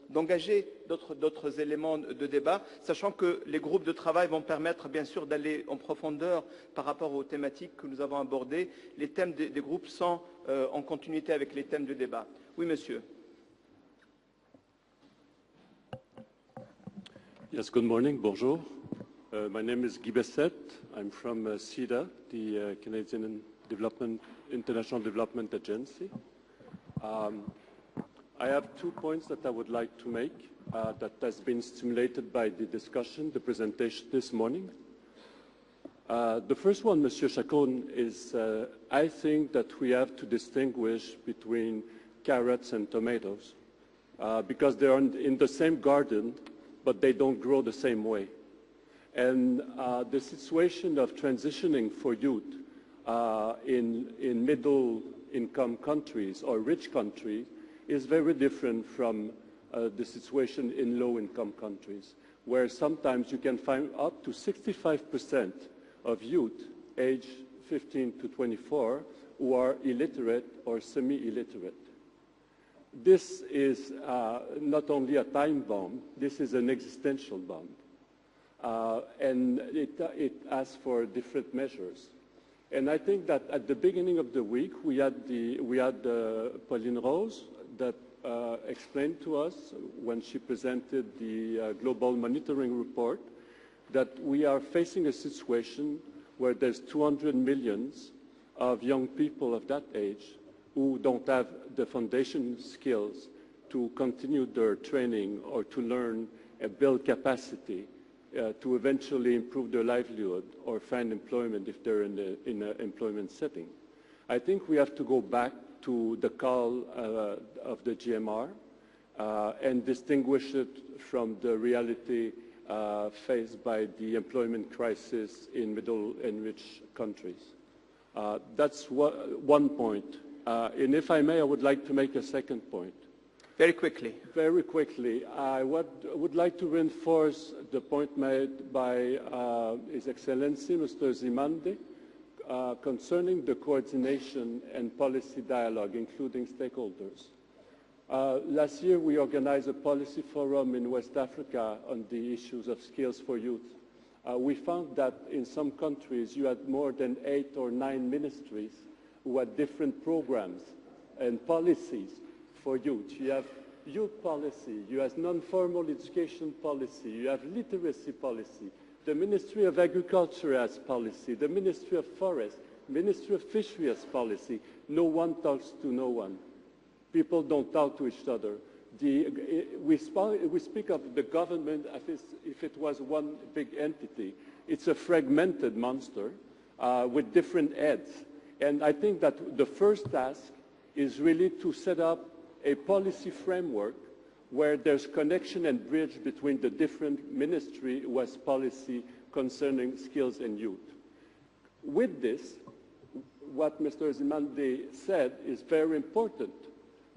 S1: d'engager d'autres éléments de débat, sachant que les groupes de travail vont permettre bien sûr d'aller en profondeur par rapport aux thématiques que nous avons abordées. Les thèmes des groupes sont en continuité avec les thèmes de débat. Oui, monsieur.
S9: Yes, good morning. Bonjour. My name is Guy Besset. I'm from CIDA, the Canadian International Development Agency. I have 2 points that I would like to make that has been stimulated by the discussion, the presentation this morning. The first one, Monsieur Chakroun, is I think that we have to distinguish between carrots and tomatoes because they're in the same garden, but they don't grow the same way. And the situation of transitioning for youth in middle-income countries or rich countries is very different from the situation in low-income countries, where sometimes you can find up to 65% of youth aged 15 to 24 who are illiterate or semi-illiterate. This is not only a time bomb, this is an existential bomb. And it asks for different measures. And I think that at the beginning of the week, we had Pauline Rose that explained to us when she presented the global monitoring report that we are facing a situation where there's 200 million of young people of that age who don't have the foundation skills to continue their training or to learn and build capacity to eventually improve their livelihood or find employment if they're in an employment setting. I think we have to go back to the call of the GMR and distinguish it from the reality faced by the employment crisis in middle and rich countries. That's one point. And if I may, I would like to make a second point.
S1: Very quickly.
S9: Very quickly. I would like to reinforce the point made by His Excellency, Mr. Nzimande, concerning the coordination and policy dialogue, including stakeholders. Last year, we organized a policy forum in West Africa on the issues of skills for youth. We found that in some countries, you had more than 8 or 9 ministries who had different programs and policies for youth. You have youth policy, you have non-formal education policy, you have literacy policy, the Ministry of Agriculture has policy, the Ministry of Forest, Ministry of Fishery has policy. No one talks to no one. People don't talk to each other. We speak of the government as if it was one big entity. It's a fragmented monster with different heads. And I think that the first task is really to set up a policy framework where there's connection and bridge between the different ministry who has policy concerning skills and youth. With this, what Mr. Nzimande said is very important,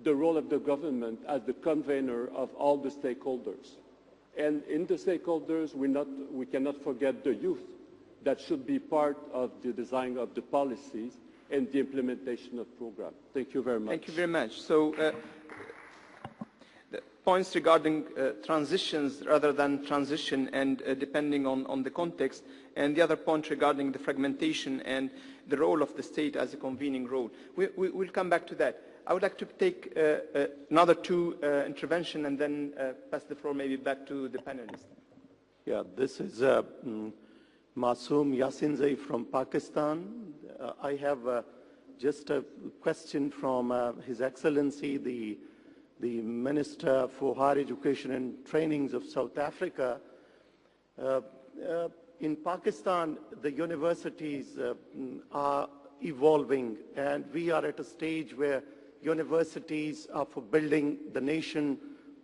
S9: the role of the government as the convener of all the stakeholders. And in the stakeholders, we cannot forget the youth that should be part of the design of the policies and the implementation of programs. Thank you very much.
S1: Thank you very much. So, the points regarding transitions rather than transition and depending on the context, and the other point regarding the fragmentation and the role of the state as a convening role. We'll come back to that. I would like to take another 2 interventions and then pass the floor maybe back to the panelists.
S10: Yeah, this is Masoom Yasinzai from Pakistan. I have just a question from His Excellency, the Minister for Higher Education and Trainings of South Africa. In Pakistan, the universities are evolving, and we are at a stage where universities are for building the nation,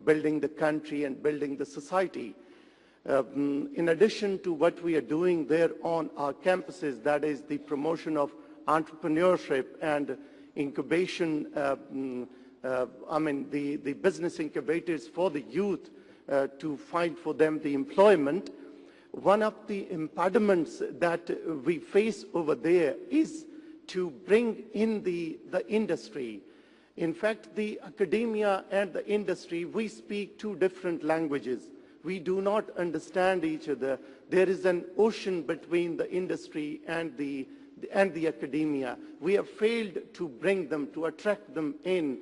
S10: building the country, and building the society. In addition to what we are doing there on our campuses, that is the promotion of entrepreneurship and incubation, the business incubators for the youth to find for them the employment. One of the impediments that we face over there is to bring in the industry. In fact, the academia and the industry, we speak 2 different languages. We do not understand each other. There is an ocean between the industry and the academia. We have failed to bring them, to attract them in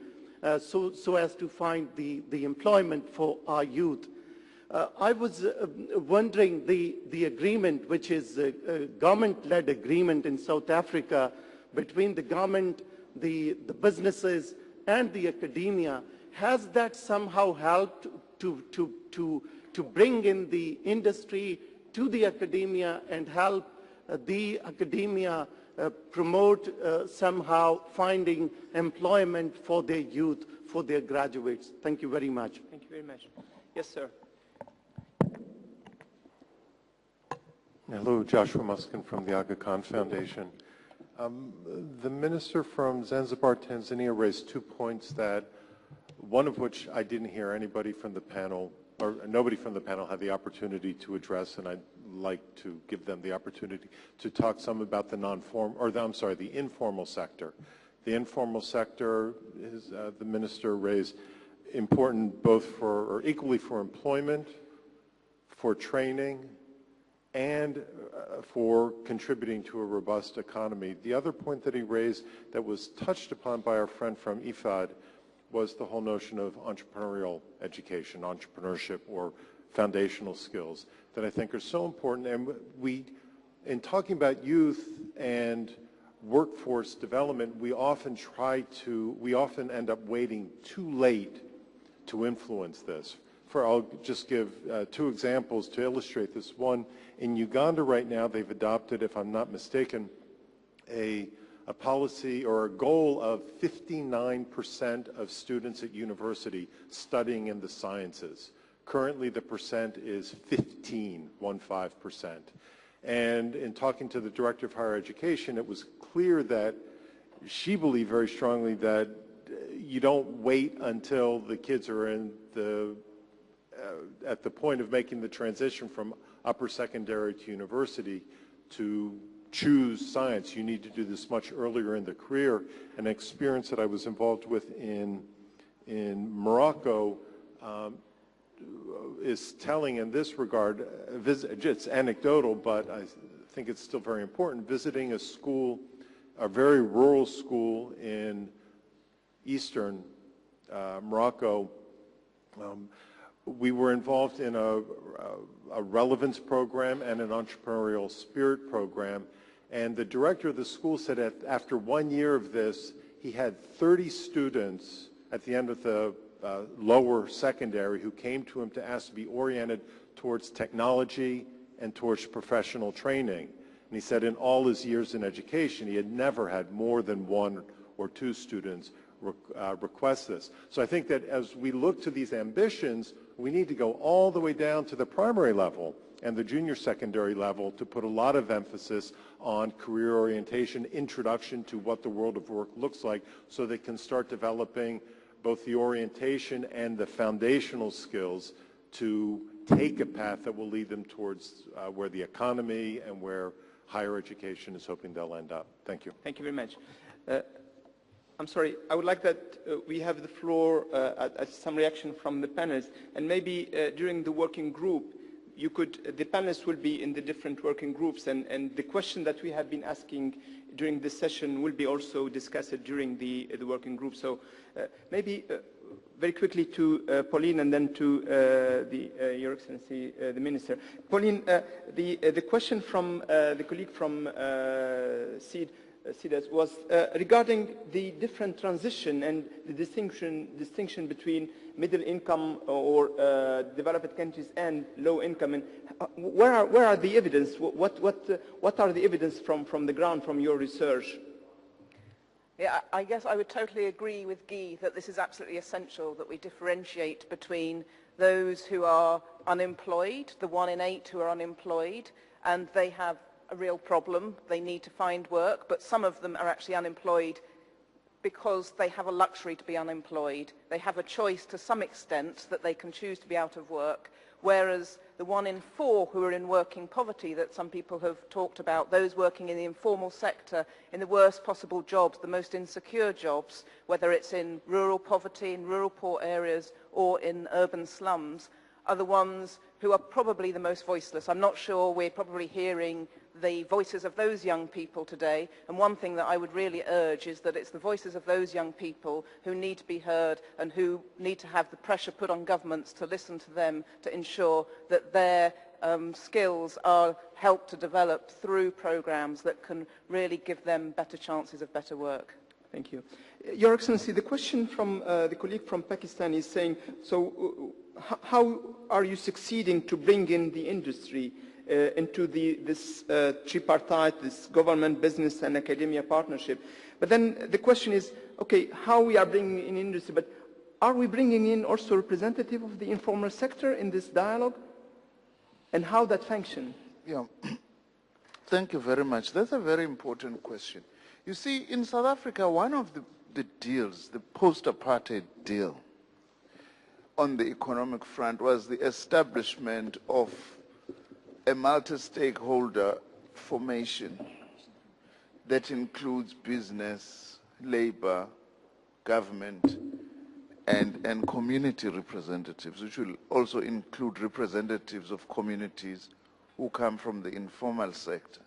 S10: so as to find the employment for our youth. I was wondering the agreement, which is a government-led agreement in South Africa between the government, the businesses, and the academia, has that somehow helped to bring in the industry to the academia and help the academia promote somehow finding employment for their youth, for their graduates. Thank you very much.
S1: Thank you very much. Yes, sir.
S11: Hello, Joshua Muskin from the Aga Khan Foundation. The minister from Zanzibar, Tanzania raised 2 points that, one of which I didn't hear anybody from the panel, or nobody from the panel had the opportunity to address, and I'd like to give them the opportunity to talk some about the the informal sector. The informal sector is, the minister raised, important both for, or equally for employment, for training, and for contributing to a robust economy. The other point that he raised that was touched upon by our friend from IFAD was the whole notion of entrepreneurial education, entrepreneurship, or foundational skills that I think are so important. And we, in talking about youth and workforce development, we often end up waiting too late to influence this. I'll just give 2 examples to illustrate this. One, in Uganda right now, they've adopted, if I'm not mistaken, a policy or a goal of 59% of students at university studying in the sciences. Currently, the percent is 15%. And in talking to the Director of Higher Education, it was clear that she believed very strongly that you don't wait until the kids are in at the point of making the transition from upper secondary to university to choose science. You need to do this much earlier in the career. An experience that I was involved with in Morocco is telling in this regard. It's anecdotal, but I think it's still very important. Visiting a school, a very rural school in eastern Morocco, we were involved in a relevance program and an entrepreneurial spirit program, and the director of the school said that after 1 year of this, he had 30 students at the end of the lower secondary who came to him to ask to be oriented towards technology and towards professional training. And he said in all his years in education, he had never had more than 1 or 2 students request this. So I think that as we look to these ambitions, we need to go all the way down to the primary level and the junior secondary level to put a lot of emphasis on career orientation, introduction to what the world of work looks like, so they can start developing both the orientation and the foundational skills to take a path that will lead them towards where the economy and where higher education is hoping they'll end up. Thank you.
S1: Thank you very much. I'm sorry, I would like that we have the floor at some reaction from the panelists, and maybe during the working group, the panelists will be in the different working groups, and the question that we have been asking during this session will be also discussed during the working group. So maybe very quickly to Pauline and then to Your Excellency, the Minister. Pauline, the question from the colleague from CIDES was regarding the different transition and the distinction between middle income or developed countries and low income, and where are the evidence? What are the evidence from the ground, from your research?
S2: Yeah, I guess I would totally agree with Guy that this is absolutely essential that we differentiate between those who are unemployed, the 1 in 8 who are unemployed, and they have a real problem. They need to find work, but some of them are actually unemployed because they have a luxury to be unemployed. They have a choice to some extent that they can choose to be out of work, whereas the 1 in 4 who are in working poverty that some people have talked about, those working in the informal sector, in the worst possible jobs, the most insecure jobs, whether it's in rural poverty, in rural poor areas, or in urban slums, are the ones who are probably the most voiceless. I'm not sure we're probably hearing the voices of those young people today, and one thing that I would really urge is that it's the voices of those young people who need to be heard and who need to have the pressure put on governments to listen to them, to ensure that their skills are helped to develop through programs that can really give them better chances of better work.
S1: Thank you. Your Excellency, the question from the colleague from Pakistan is saying, so how are you succeeding to bring in the industry into this tripartite, this government, business, and academia partnership. But then the question is, okay, how we are bringing in industry, but are we bringing in also representative of the informal sector in this dialogue? And how that function?
S6: Yeah. Thank you very much. That's a very important question. You see, in South Africa, one of the deals, the post-apartheid deal on the economic front was the establishment of a multi-stakeholder formation that includes business, labor, government, and community representatives, which will also include representatives of communities who come from the informal sector.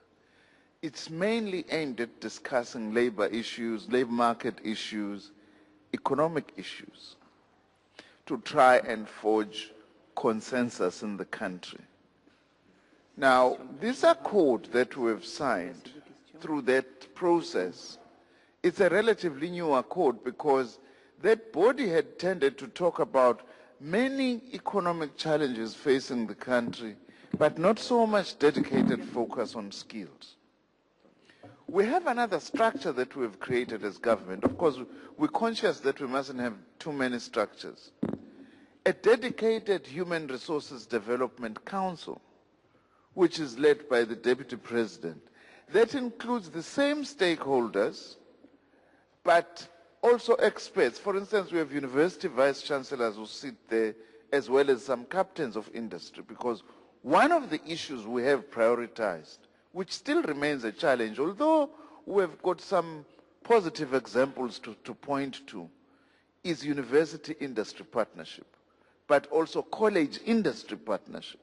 S6: It's mainly aimed at discussing labor issues, labor market issues, economic issues, to try and forge consensus in the country. Now, this accord that we have signed through that process, it's a relatively new accord because that body had tended to talk about many economic challenges facing the country, but not so much dedicated focus on skills. We have another structure that we've created as government. Of course, we're conscious that we mustn't have too many structures. A dedicated Human Resources Development Council, which is led by the Deputy President, that includes the same stakeholders, but also experts. For instance, we have university vice chancellors who sit there, as well as some captains of industry, because one of the issues we have prioritized, which still remains a challenge, although we have got some positive examples to point to, is university-industry partnership, but also college-industry partnership,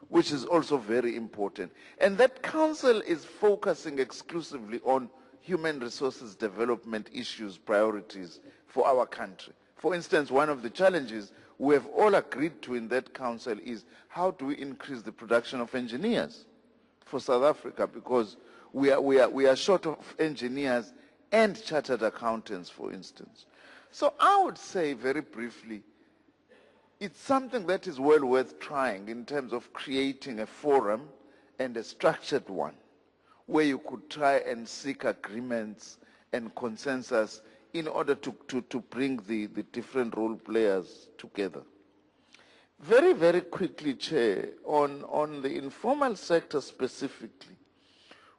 S6: which is also very important. And that council is focusing exclusively on human resources development issues, priorities for our country. For instance, one of the challenges we have all agreed to in that council is how do we increase the production of engineers for South Africa, because we are short of engineers and chartered accountants, for instance. So I would say very briefly, it's something that is well worth trying in terms of creating a forum and a structured one where you could try and seek agreements and consensus in order to bring the different role players together. Very, very quickly, Chair, on the informal sector specifically,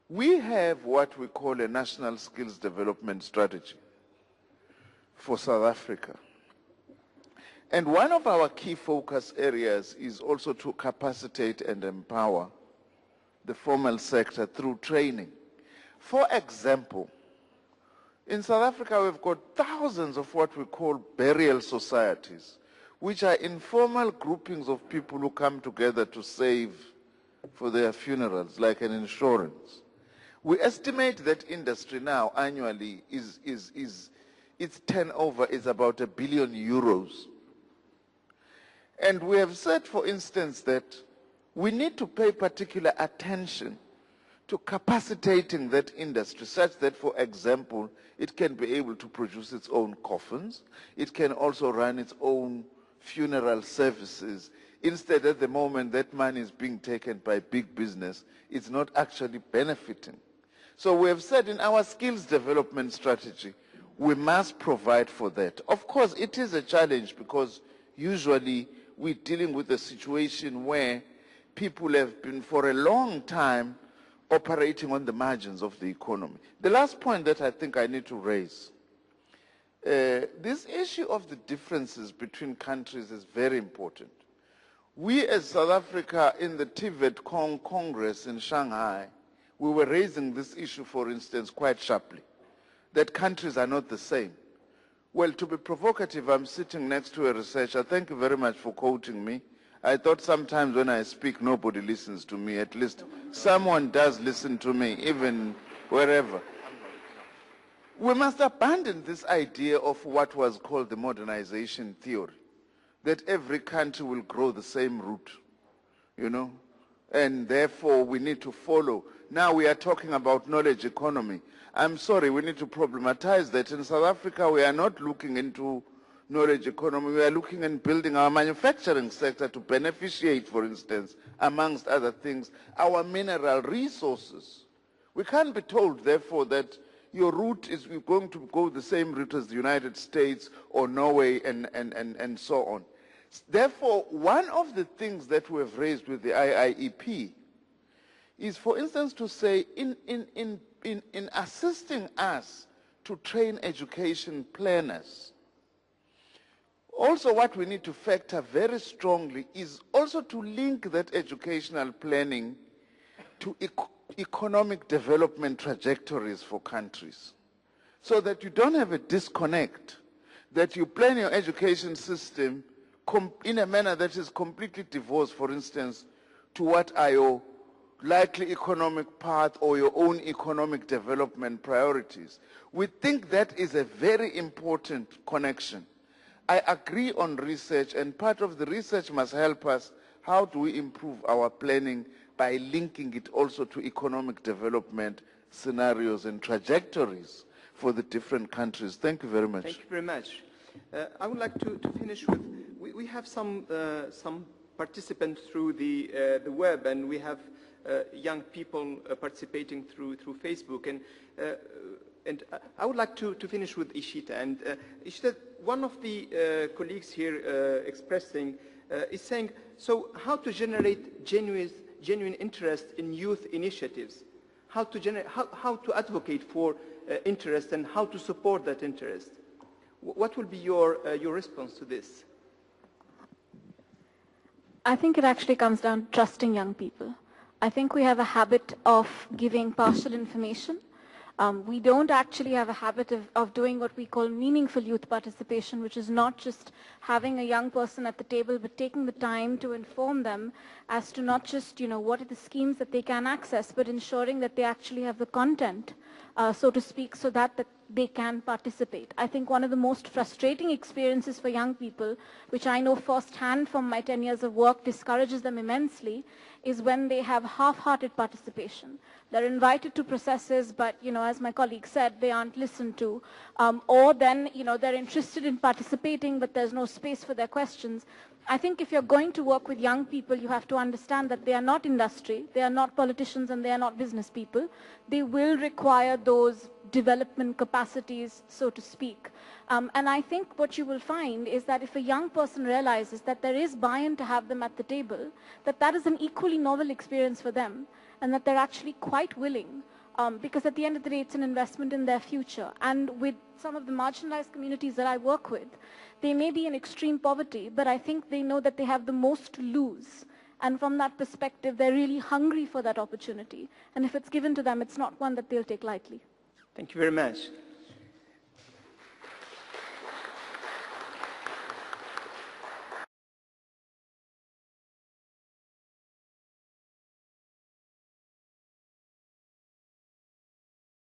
S6: we have what we call a national skills development strategy for South Africa. And one of our key focus areas is also to capacitate and empower the formal sector through training. For example, in South Africa, we've got thousands of what we call burial societies, which are informal groupings of people who come together to save for their funerals, like an insurance. We estimate that industry now annually its turnover is about €1 billion. And we have said, for instance, that we need to pay particular attention to capacitating that industry such that, for example, it can be able to produce its own coffins. It can also run its own funeral services. Instead, at the moment, that money is being taken by big business. It's not actually benefiting. So we have said in our skills development strategy, we must provide for that. Of course, it is a challenge because usually we're dealing with a situation where people have been for a long time operating on the margins of the economy. The last point that I think I need to raise, this issue of the differences between countries is very important. We as South Africa in the TVET Congress in Shanghai, we were raising this issue, for instance, quite sharply, that countries are not the same. Well, to be provocative, I'm sitting next to a researcher. Thank you very much for quoting me. I thought sometimes when I speak, nobody listens to me. At least someone does listen to me, even wherever. We must abandon this idea of what was called the modernization theory, that every country will grow the same route, you know, and therefore we need to follow. Now we are talking about knowledge economy. I'm sorry, we need to problematize that. In South Africa, we are not looking into knowledge economy. We are looking at building our manufacturing sector to beneficiate, for instance, amongst other things, our mineral resources. We can't be told, therefore, that your route is going to go the same route as the United States or Norway and so on. Therefore, one of the things that we have raised with the IIEP is, for instance, to say in assisting us to train education planners, also what we need to factor very strongly is also to link that educational planning to economic development trajectories for countries, so that you don't have a disconnect, that you plan your education system in a manner that is completely divorced, for instance, to what are your likely economic path or your own economic development priorities. We think that is a very important connection. I agree on research, and part of the research must help us. How do we improve our planning by linking it also to economic development scenarios and trajectories for the different countries? Thank you very much.
S1: Thank you very much. I would like to finish with, we have some participants through the web, and we have young people participating through Facebook. And I would like to finish with Ishita. And Ishita, one of the colleagues here expressing is saying, so how to generate genuine interest in youth initiatives? How to advocate for interest and how to support that interest? What will be your response to this?
S3: I think it actually comes down to trusting young people. I think we have a habit of giving partial information. We don't actually have a habit of doing what we call meaningful youth participation, which is not just having a young person at the table, but taking the time to inform them as to not just, what are the schemes that they can access, but ensuring that they actually have the content, so to speak, so that they can participate. I think one of the most frustrating experiences for young people, which I know firsthand from my 10 years of work discourages them immensely, is when they have half-hearted participation. They're invited to processes, but, as my colleague said, they aren't listened to. Or then, they're interested in participating, but there's no space for their questions. I think if you're going to work with young people, you have to understand that they are not industry, they are not politicians, and they are not business people. They will require those development capacities, so to speak. And I think what you will find is that if a young person realizes that there is buy-in to have them at the table, that is an equally novel experience for them, and that they're actually quite willing, because at the end of the day, it's an investment in their future. And with some of the marginalized communities that I work with, they may be in extreme poverty, but I think they know that they have the most to lose. And from that perspective, they're really hungry for that opportunity. And if it's given to them, it's not one that they'll take lightly.
S1: Thank you very much.